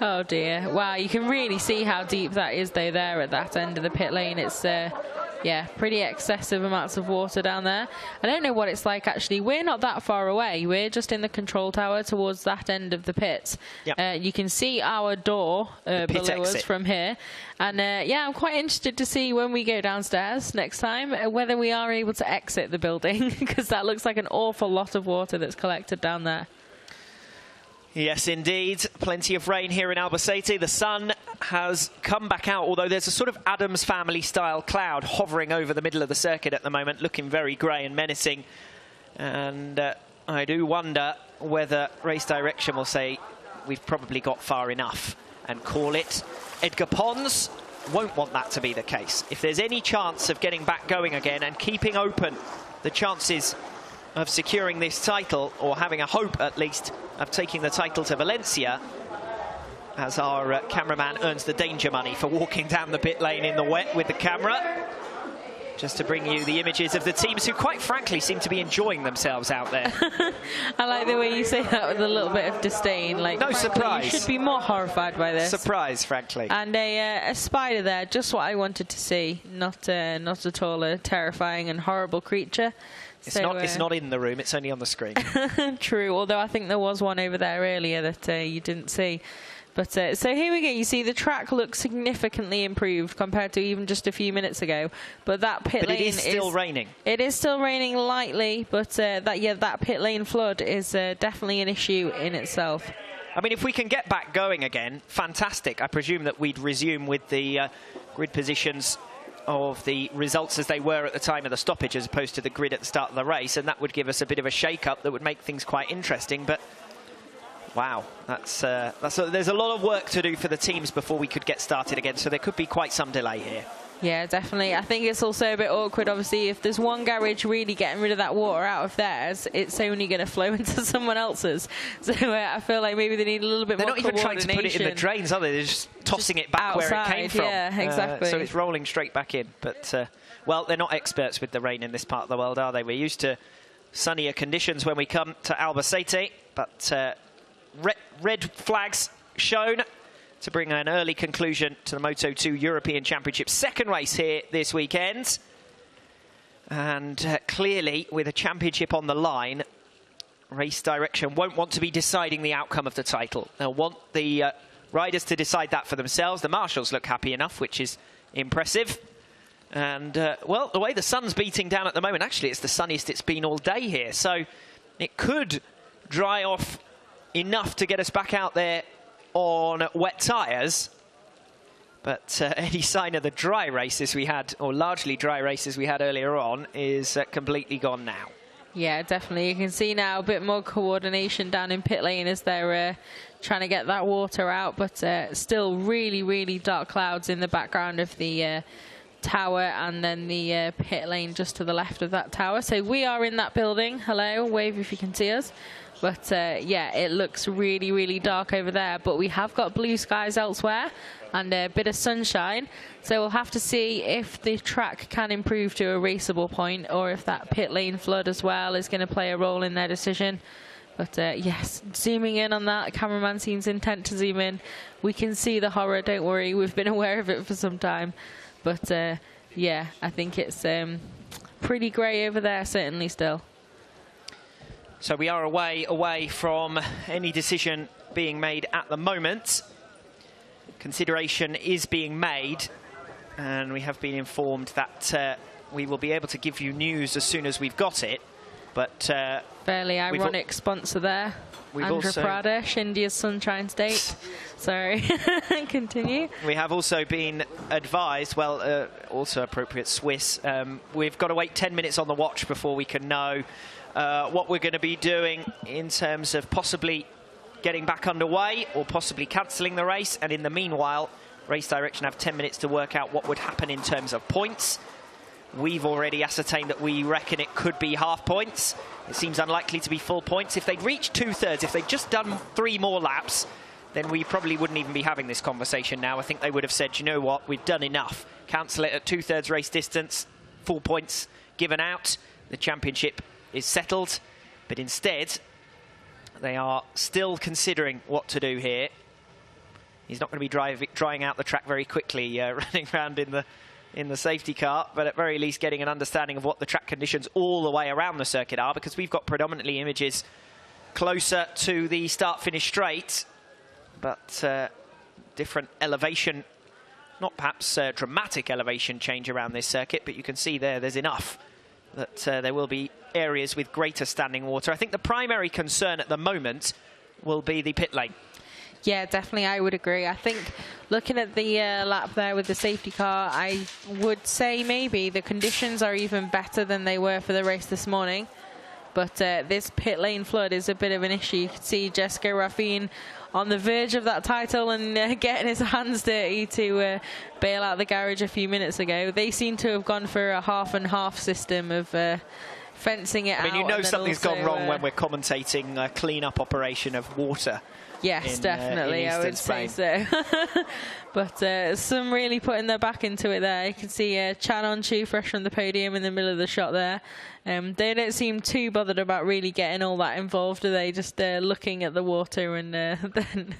oh dear. Wow, you can really see how deep that is though there at that end of the pit lane. It's yeah, pretty excessive amounts of water down there. I don't know what it's like actually. We're not that far away. We're just in the control tower towards that end of the pits. Yep. You can see our door below us from here. And yeah, I'm quite interested to see when we go downstairs next time whether we are able to exit the building, because that looks like an awful lot of water that's collected down there. Yes, indeed. Plenty of rain here in Albacete. The sun has come back out, although there's a sort of Addams Family style cloud hovering over the middle of the circuit at the moment, looking very grey and menacing. And I do wonder whether Race Direction will say we've probably got far enough and call it. Edgar Pons won't want that to be the case. If there's any chance of getting back going again and keeping open the chances of securing this title, or having a hope at least of taking the title to Valencia, as our cameraman earns the danger money for walking down the pit lane in the wet with the camera, just to bring you the images of the teams who quite frankly seem to be enjoying themselves out there. I like the way you say that with a little bit of disdain. Like, no surprise. You should be more horrified by this. Surprise, frankly. And a spider there, just what I wanted to see. Not at all a terrifying and horrible creature. It's not in the room, it's only on the screen. True, although I think there was one over there earlier that you didn't see. But so here we go. You see the track looks significantly improved compared to even just a few minutes ago. But that pit lane it is still raining. It is still raining lightly, but that pit lane flood is definitely an issue in itself. I mean, if we can get back going again, fantastic. I presume that we'd resume with the grid positions of the results as they were at the time of the stoppage, as opposed to the grid at the start of the race, and that would give us a bit of a shake-up that would make things quite interesting. But wow, there's a lot of work to do for the teams before we could get started again, so there could be quite some delay here. Yeah, definitely. I think it's also a bit awkward, obviously, if there's one garage really getting rid of that water out of theirs, it's only going to flow into someone else's. So I feel like maybe they need a little bit more coordination. They're not even trying to put it in the drains, are they? They're just tossing it back outside, where it came from. Yeah, exactly. So it's rolling straight back in. But, well, they're not experts with the rain in this part of the world, are they? We're used to sunnier conditions when we come to Albacete, but red flags shown to bring an early conclusion to the Moto2 European Championship. Second race here this weekend. And clearly, with a championship on the line, Race Direction won't want to be deciding the outcome of the title. They'll want the riders to decide that for themselves. The marshals look happy enough, which is impressive. And, well, the way the sun's beating down at the moment, actually, it's the sunniest it's been all day here. So it could dry off enough to get us back out there on wet tyres, but any sign of the dry races we had, or largely dry races we had earlier on, is completely gone now. Yeah, definitely. You can see now a bit more coordination down in pit lane as they're trying to get that water out, but still really, really dark clouds in the background of the tower, and then the pit lane just to the left of that tower. So we are in that building. Hello, wave if you can see us. But yeah, it looks really, really dark over there. But we have got blue skies elsewhere and a bit of sunshine. So we'll have to see if the track can improve to a raceable point, or if that pit lane flood as well is going to play a role in their decision. But yes, zooming in on that, cameraman seems intent to zoom in. We can see the horror, don't worry. We've been aware of it for some time. But yeah, I think it's pretty grey over there, certainly still. So we are away from any decision being made at the moment. Consideration is being made, and we have been informed that we will be able to give you news as soon as we've got it. But fairly ironic sponsor there. Andhra Pradesh, India's Sunshine State. Sorry, continue. We have also been advised, well, also appropriate Swiss, we've got to wait 10 minutes on the watch before we can know what we're going to be doing in terms of possibly getting back underway or possibly cancelling the race. And in the meanwhile, Race Direction have 10 minutes to work out what would happen in terms of points. We've already ascertained that we reckon it could be half points. It seems unlikely to be full points. If they'd reached 2/3, if they'd just done 3 more laps, then we probably wouldn't even be having this conversation now. I think they would have said, you know what, we've done enough. Cancel it at 2/3 race distance, full points given out. The championship is settled, but instead they are still considering what to do here. He's not going to be drying out the track very quickly, running around in the safety car, but at very least getting an understanding of what the track conditions all the way around the circuit are, because we've got predominantly images closer to the start-finish straight, but different elevation, not perhaps dramatic elevation change around this circuit, but you can see there's enough that there will be areas with greater standing water. I think the primary concern at the moment will be the pit lane. Yeah, definitely, I would agree. I think looking at the lap there with the safety car, I would say maybe the conditions are even better than they were for the race this morning. But this pit lane flood is a bit of an issue. You can see Jessica Raffine on the verge of that title and getting his hands dirty to bail out the garage a few minutes ago. They seem to have gone for a half and half system of fencing it out. I mean, you know something's gone wrong when we're commentating a clean-up operation of water. Yes, definitely, I would say so. But some really putting their back into it there. You can see Chan On-Chu fresh from the podium in the middle of the shot there. They don't seem too bothered about really getting all that involved, are they? Just looking at the water and then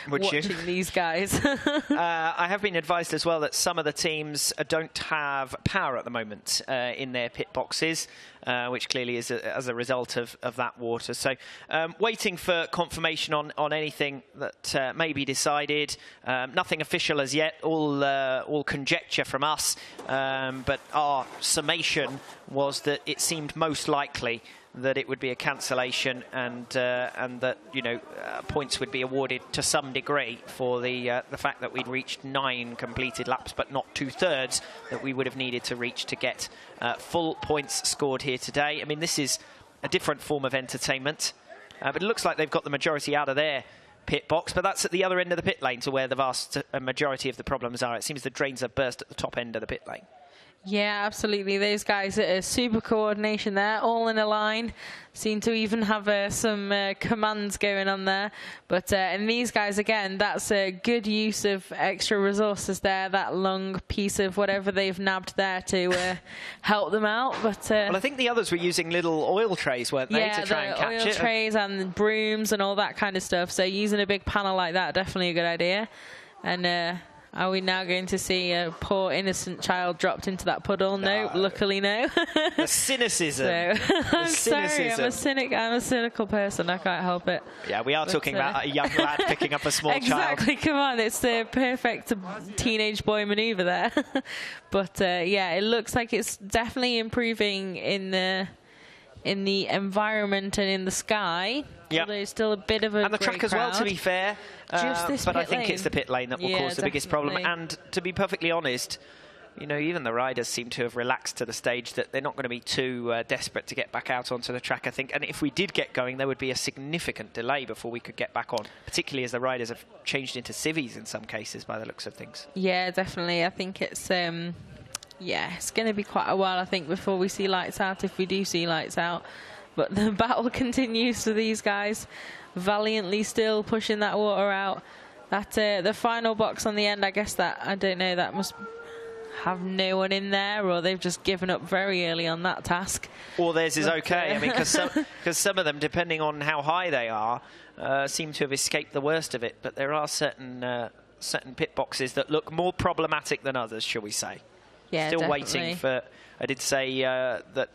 watching these guys. I have been advised as well that some of the teams don't have power at the moment in their pit boxes, which clearly is as a result of that water. So waiting for confirmation on anything that may be decided. Nothing official as yet, all conjecture from us, but our summation was that it seemed most likely that it would be a cancellation and that, you know, points would be awarded to some degree for the fact that we'd reached 9 completed laps, but not 2/3 that we would have needed to reach to get full points scored here today. I mean, this is a different form of entertainment, but it looks like they've got the majority out of their pit box, but that's at the other end of the pit lane to where the vast majority of the problems are. It seems the drains have burst at the top end of the pit lane. Yeah, absolutely. Those guys are super coordination there, all in a line. Seem to even have some commands going on there. But and these guys, again, that's a good use of extra resources there, that long piece of whatever they've nabbed there to help them out. But well, I think the others were using little oil trays, weren't they, to try and catch it? Yeah, oil trays and brooms and all that kind of stuff. So using a big panel like that, definitely a good idea. And are we now going to see a poor innocent child dropped into that puddle? No, luckily no. The cynicism. I'm sorry, I'm a cynic. I'm a cynical person. I can't help it. Yeah, we are talking about a young lad picking up a small child. Exactly. Come on, it's the perfect teenage boy manoeuvre there. But yeah, it looks like it's definitely improving in the environment and in the sky. Yep. Although it's still a bit of a and the track as well, to be fair. Just this but pit I think lane. it's the pit lane that will cause the biggest problem. And to be perfectly honest, you know, even the riders seem to have relaxed to the stage that they're not going to be too desperate to get back out onto the track, I think. And if we did get going, there would be a significant delay before we could get back on, particularly as the riders have changed into civvies in some cases by the looks of things. Yeah, definitely. I think it's yeah, it's going to be quite a while, I think, before we see lights out, if we do see lights out. But the battle continues for these guys, valiantly still pushing that water out. That the final box on the end, I guess that, I don't know, that must have no one in there, or they've just given up very early on that task. Or theirs is okay. I mean, because some of them, depending on how high they are, seem to have escaped the worst of it. But there are certain pit boxes that look more problematic than others, shall we say. Yeah, still definitely. Waiting for, I did say that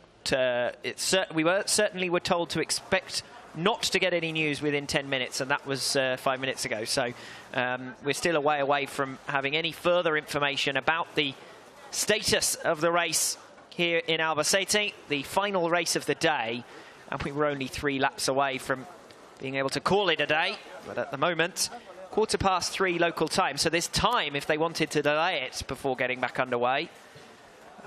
we certainly were told to expect not to get any news within 10 minutes, and that was 5 minutes ago. So we're still a way away from having any further information about the status of the race here in Albacete, the final race of the day, and we were only 3 laps away from being able to call it a day. But at the moment, 3:15 local time, so there's time if they wanted to delay it before getting back underway.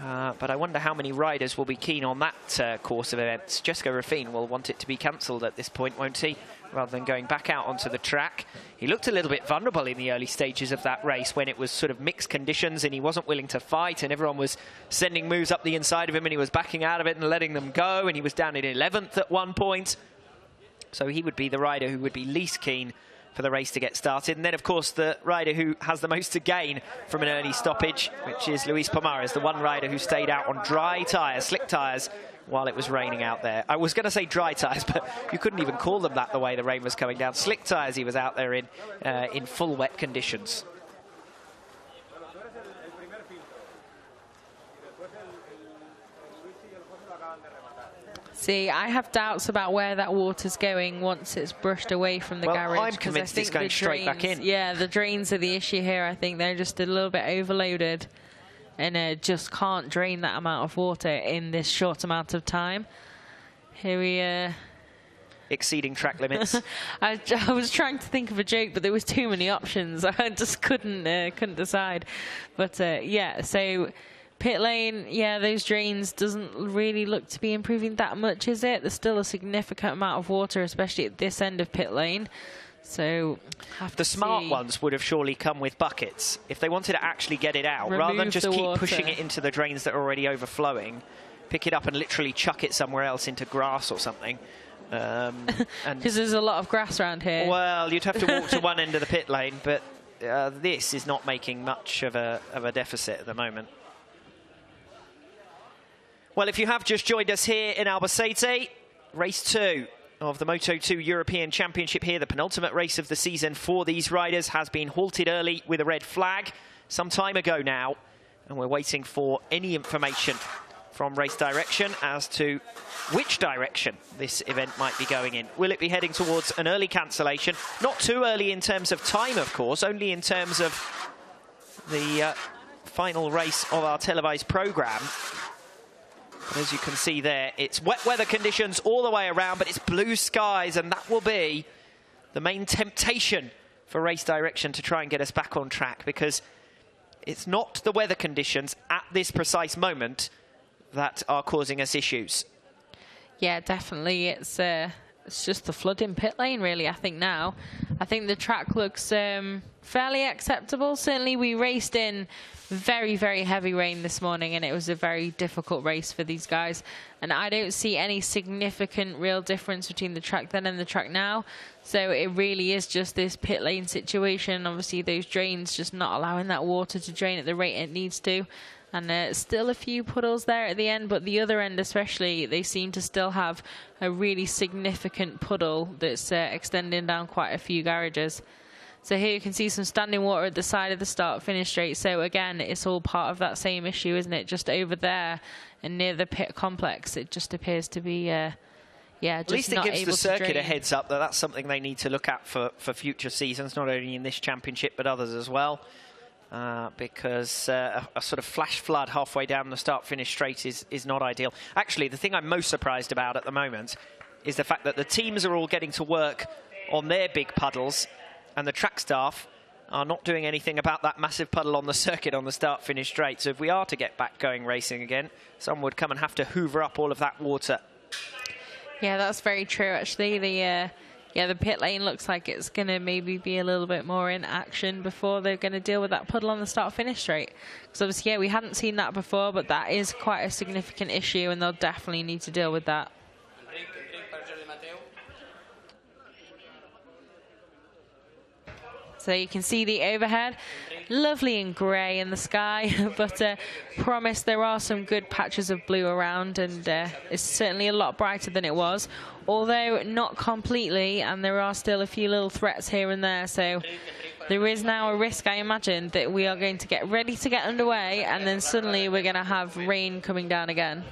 But I wonder how many riders will be keen on that course of events. Jessica Raffine will want it to be cancelled at this point, won't he? Rather than going back out onto the track. He looked a little bit vulnerable in the early stages of that race when it was sort of mixed conditions and he wasn't willing to fight and everyone was sending moves up the inside of him and he was backing out of it and letting them go, and he was down in 11th at one point. So he would be the rider who would be least keen for the race to get started. And then, of course, the rider who has the most to gain from an early stoppage, which is Luis Pomares, the one rider who stayed out on dry tyres, slick tyres, while it was raining out there. I was going to say dry tyres, but you couldn't even call them that the way the rain was coming down. Slick tyres he was out there in full wet conditions. See, I have doubts about where that water's going once it's brushed away from the garage. I'm convinced it's going straight back in. Yeah, the drains are the issue here. I think they're just a little bit overloaded and just can't drain that amount of water in this short amount of time. Here we exceeding track limits. I was trying to think of a joke, but there was too many options. I just couldn't decide. But yeah, so pit lane, yeah, those drains doesn't really look to be improving that much, is it? There's still a significant amount of water, especially at this end of pit lane. So the smart ones would have surely come with buckets if they wanted to actually get it out, rather than just keep pushing it into the drains that are already overflowing. Pick it up and literally chuck it somewhere else into grass or something. Because there's a lot of grass around here. Well, you'd have to walk to one end of the pit lane, but this is not making much of a deficit at the moment. Well, if you have just joined us here in Albacete, race 2 of the Moto2 European Championship here, the penultimate race of the season for these riders, has been halted early with a red flag some time ago now, and we're waiting for any information from race direction as to which direction this event might be going in. Will it be heading towards an early cancellation? Not too early in terms of time, of course, only in terms of the final race of our televised programme. But as you can see there, it's wet weather conditions all the way around, but it's blue skies, and that will be the main temptation for race direction to try and get us back on track, because it's not the weather conditions at this precise moment that are causing us issues. Yeah, definitely. It's just the flood in pit lane, really, I think now. I think the track looks fairly acceptable. Certainly we raced in very, very heavy rain this morning, and it was a very difficult race for these guys. And I don't see any significant real difference between the track then and the track now. So it really is just this pit lane situation. Obviously, those drains just not allowing that water to drain at the rate it needs to. And still a few puddles there at the end, but the other end especially, they seem to still have a really significant puddle that's extending down quite a few garages. So here you can see some standing water at the side of the start-finish straight. So again, it's all part of that same issue, isn't it? Just over there and near the pit complex, it just appears to be, yeah, just at least not it gives able the circuit to drain. a heads up that that's something they need to look at for future seasons, not only in this championship but others as well. Because a sort of flash flood halfway down the start-finish straight is not ideal. Actually, the thing I'm most surprised about at the moment is the fact that the teams are all getting to work on their big puddles, and the track staff are not doing anything about that massive puddle on the circuit on the start-finish straight. So if we are to get back going racing again, someone would come and have to hoover up all of that water. Yeah, that's very true, actually. The pit lane looks like it's going to maybe be a little bit more in action before they're going to deal with that puddle on the start-finish straight. Because obviously, yeah, we hadn't seen that before, but that is quite a significant issue, and they'll definitely need to deal with that. So you can see the overhead, lovely and grey in the sky, but promise there are some good patches of blue around, and it's certainly a lot brighter than it was, although not completely, and there are still a few little threats here and there. So there is now a risk, I imagine, that we are going to get ready to get underway, and then suddenly we're going to have rain coming down again.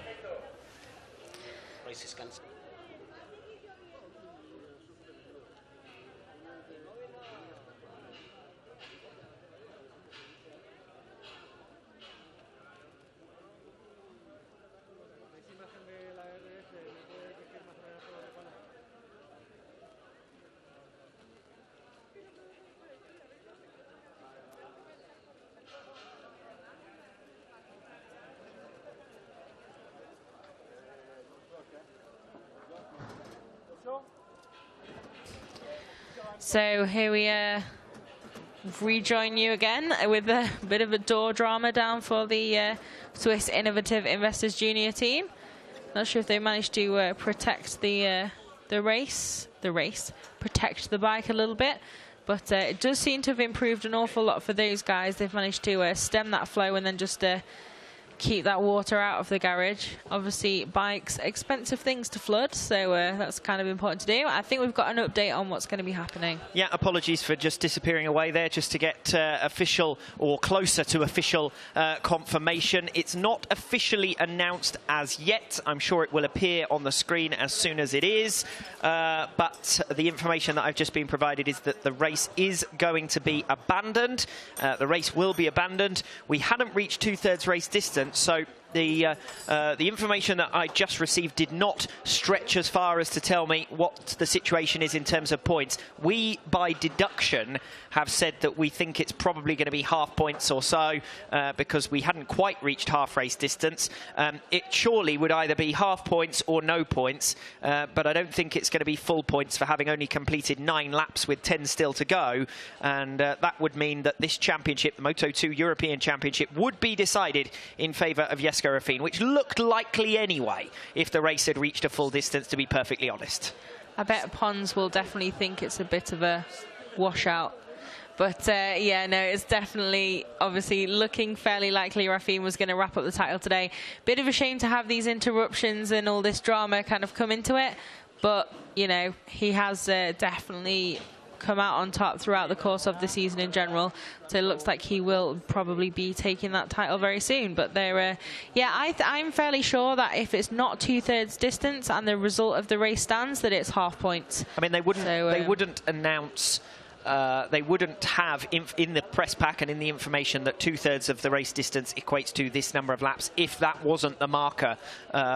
So here we rejoin you again with a bit of a door drama down for the Swiss Innovative Investors Junior team. Not sure if they managed to protect the race, protect the bike a little bit, but it does seem to have improved an awful lot for those guys. They've managed to stem that flow and then just keep that water out of the garage. Obviously, bikes, expensive things to flood, so that's kind of important to do. I think we've got an update on what's going to be happening. Yeah, apologies for just disappearing away there, just to get official or closer to official confirmation. It's not officially announced as yet. I'm sure it will appear on the screen as soon as it is, but the information that I've just been provided is that the race is going to be abandoned. The race will be abandoned. We hadn't reached 2/3 race distance, so The information that I just received did not stretch as far as to tell me what the situation is in terms of points. We, by deduction, have said that we think it's probably going to be half points or so because we hadn't quite reached half race distance. It surely would either be half points or no points, but I don't think it's going to be full points for having only completed 9 laps with 10 still to go. And that would mean that this championship, the Moto2 European Championship, would be decided in favour of Jesko Ruffin, which looked likely anyway if the race had reached a full distance, to be perfectly honest. I bet Pons will definitely think it's a bit of a washout. But yeah, no, it's definitely obviously looking fairly likely Ruffin was going to wrap up the title today. Bit of a shame to have these interruptions and all this drama kind of come into it. But, you know, he has definitely come out on top throughout the course of the season in general. So it looks like he will probably be taking that title very soon. But they're, yeah, I'm fairly sure that if it's not 2/3 distance and the result of the race stands, that it's half points. I mean, they wouldn't announce. They wouldn't have in the press pack and in the information that 2/3 of the race distance equates to this number of laps if that wasn't the marker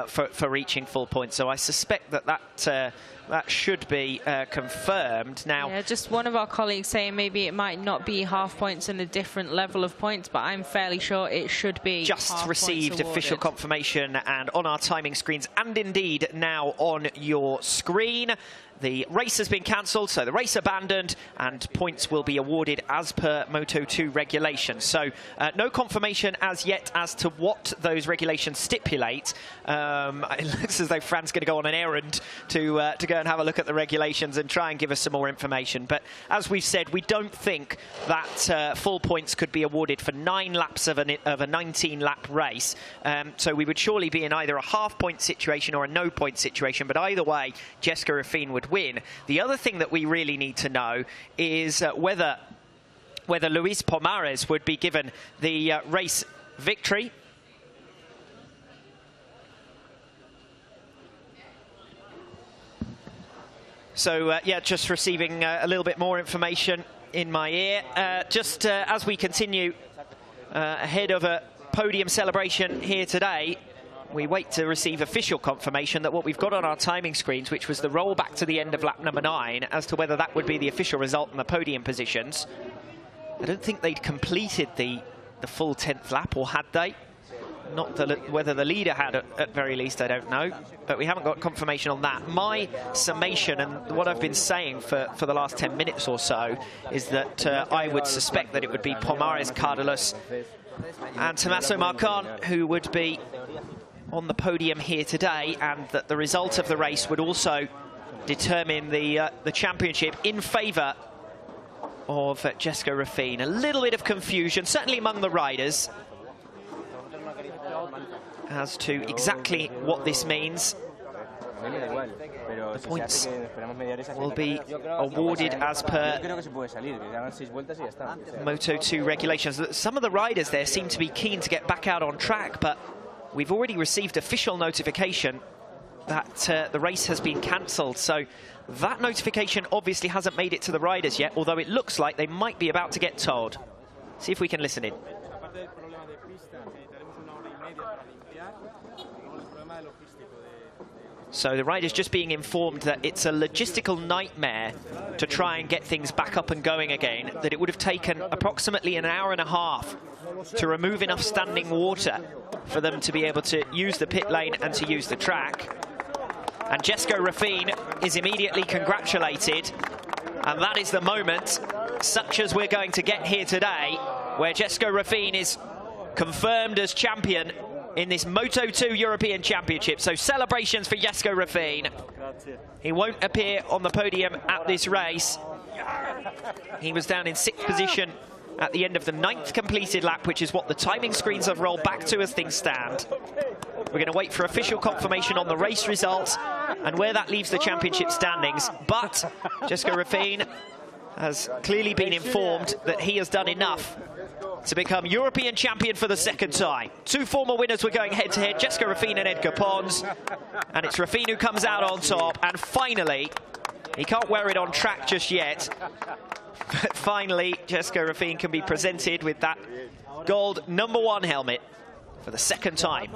for reaching full points. So I suspect that should be confirmed now. Yeah, just one of our colleagues saying maybe it might not be half points and a different level of points, but I'm fairly sure it should be. Just received official confirmation, and on our timing screens, and indeed now on your screen, the race has been cancelled, so the race abandoned, and points will be awarded as per Moto2 regulations. So no confirmation as yet as to what those regulations stipulate. It looks as though Fran's going to go on an errand to go and have a look at the regulations and try and give us some more information. But as we've said, we don't think that full points could be awarded for 9 laps of a 19-lap race. So we would surely be in either a half-point situation or a no-point situation. But either way, Jesko Ruffin would win. The other thing that we really need to know is whether Luis Pomares would be given the race victory. So, yeah, just receiving a little bit more information in my ear. As we continue ahead of a podium celebration here today, we wait to receive official confirmation that what we've got on our timing screens, which was the roll back to the end of lap number 9, as to whether that would be the official result in the podium positions. I don't think they'd completed the full 10th lap, or had they? Not whether the leader had, at very least, I don't know. But we haven't got confirmation on that. My summation, and what I've been saying for the last 10 minutes or so, is that I would suspect that it would be Pomares, Cardelas and Tommaso Marcan who would be on the podium here today, and that the result of the race would also determine the championship in favour of Jesko Ruffin. A little bit of confusion, certainly among the riders, as to exactly what this means. The points will be awarded as per Moto2 regulations. Some of the riders there seem to be keen to get back out on track, but we've already received official notification that the race has been cancelled. So that notification obviously hasn't made it to the riders yet, although it looks like they might be about to get told. See if we can listen in. So the riders just being informed that it's a logistical nightmare to try and get things back up and going again, that it would have taken approximately an hour and a half to remove enough standing water for them to be able to use the pit lane and to use the track. And Jesko Ruffin is immediately congratulated, and that is the moment, such as we're going to get here today, where Jesko Ruffin is confirmed as champion in this Moto2 European Championship. So celebrations for Jesko Ruffin. He won't appear on the podium at this race. He was down in 6th position at the end of the 9th completed lap, which is what the timing screens have rolled back to as things stand. We're going to wait for official confirmation on the race results and where that leaves the championship standings. But Jesko Ruffin has clearly been informed that he has done enough to become European champion for the 2nd time. 2 former winners were going head-to-head, Jesko Ruffin and Edgar Pons. And it's Ruffin who comes out on top. And finally, he can't wear it on track just yet, but finally, Jesko Ruffin can be presented with that gold #1 helmet for the second time,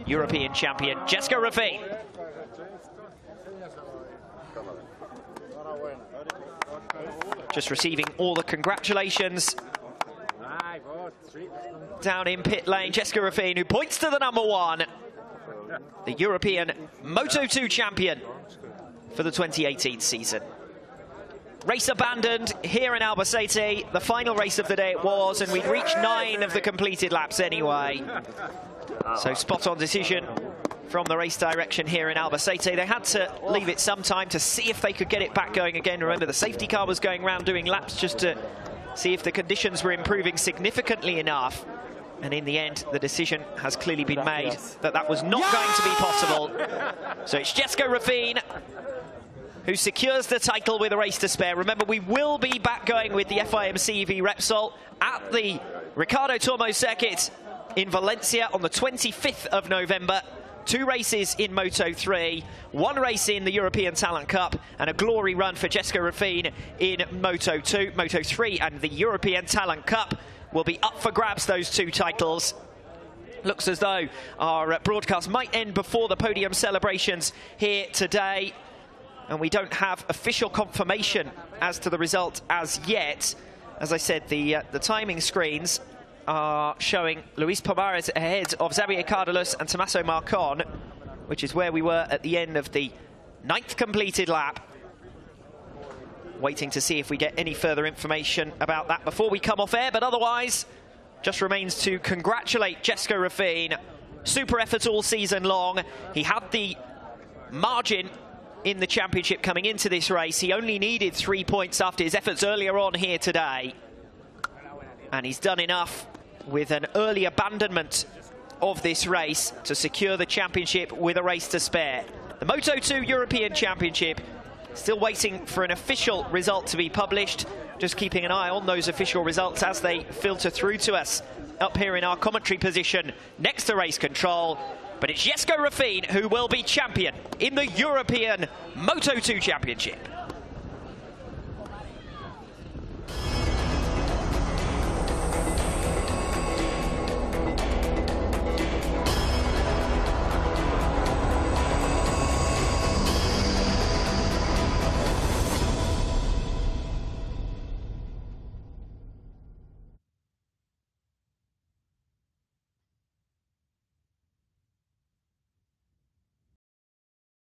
European champion Jessica Ruffin. Just receiving all the congratulations down in pit lane. Jessica Ruffin, who points to the number one, the European Moto2 champion for the 2018 season. Race abandoned here in Albacete. The final race of the day it was, and we'd reached 9 of the completed laps anyway. So spot on decision from the race direction here in Albacete. They had to leave it some time to see if they could get it back going again. Remember, the safety car was going around doing laps just to see if the conditions were improving significantly enough. And in the end, the decision has clearly been made that that was not going to be possible. So it's Jessica Ruffin who secures the title with a race to spare. Remember, we will be back going with the FIM CEV Repsol at the Ricardo Tormo circuit in Valencia on the 25th of November. 2 races in Moto3, 1 race in the European Talent Cup, and a glory run for Jessica Ruffin in Moto2, Moto3, and the European Talent Cup will be up for grabs, those 2 titles. Looks as though our broadcast might end before the podium celebrations here today, and we don't have official confirmation as to the result as yet. As I said, the timing screens are showing Luis Pomares ahead of Xavier Cardelus and Tommaso Marcon, which is where we were at the end of the 9th completed lap. Waiting to see if we get any further information about that before we come off air, but otherwise just remains to congratulate Jessica Ruffin. Super effort all season long. He had the margin in the championship coming into this race. He only needed 3 points after his efforts earlier on here today, and he's done enough with an early abandonment of this race to secure the championship with a race to spare. The Moto2 European Championship, still waiting for an official result to be published. Just keeping an eye on those official results as they filter through to us up here in our commentary position next to race control. But it's Jessica Ruffin who will be champion in the European Moto2 Championship.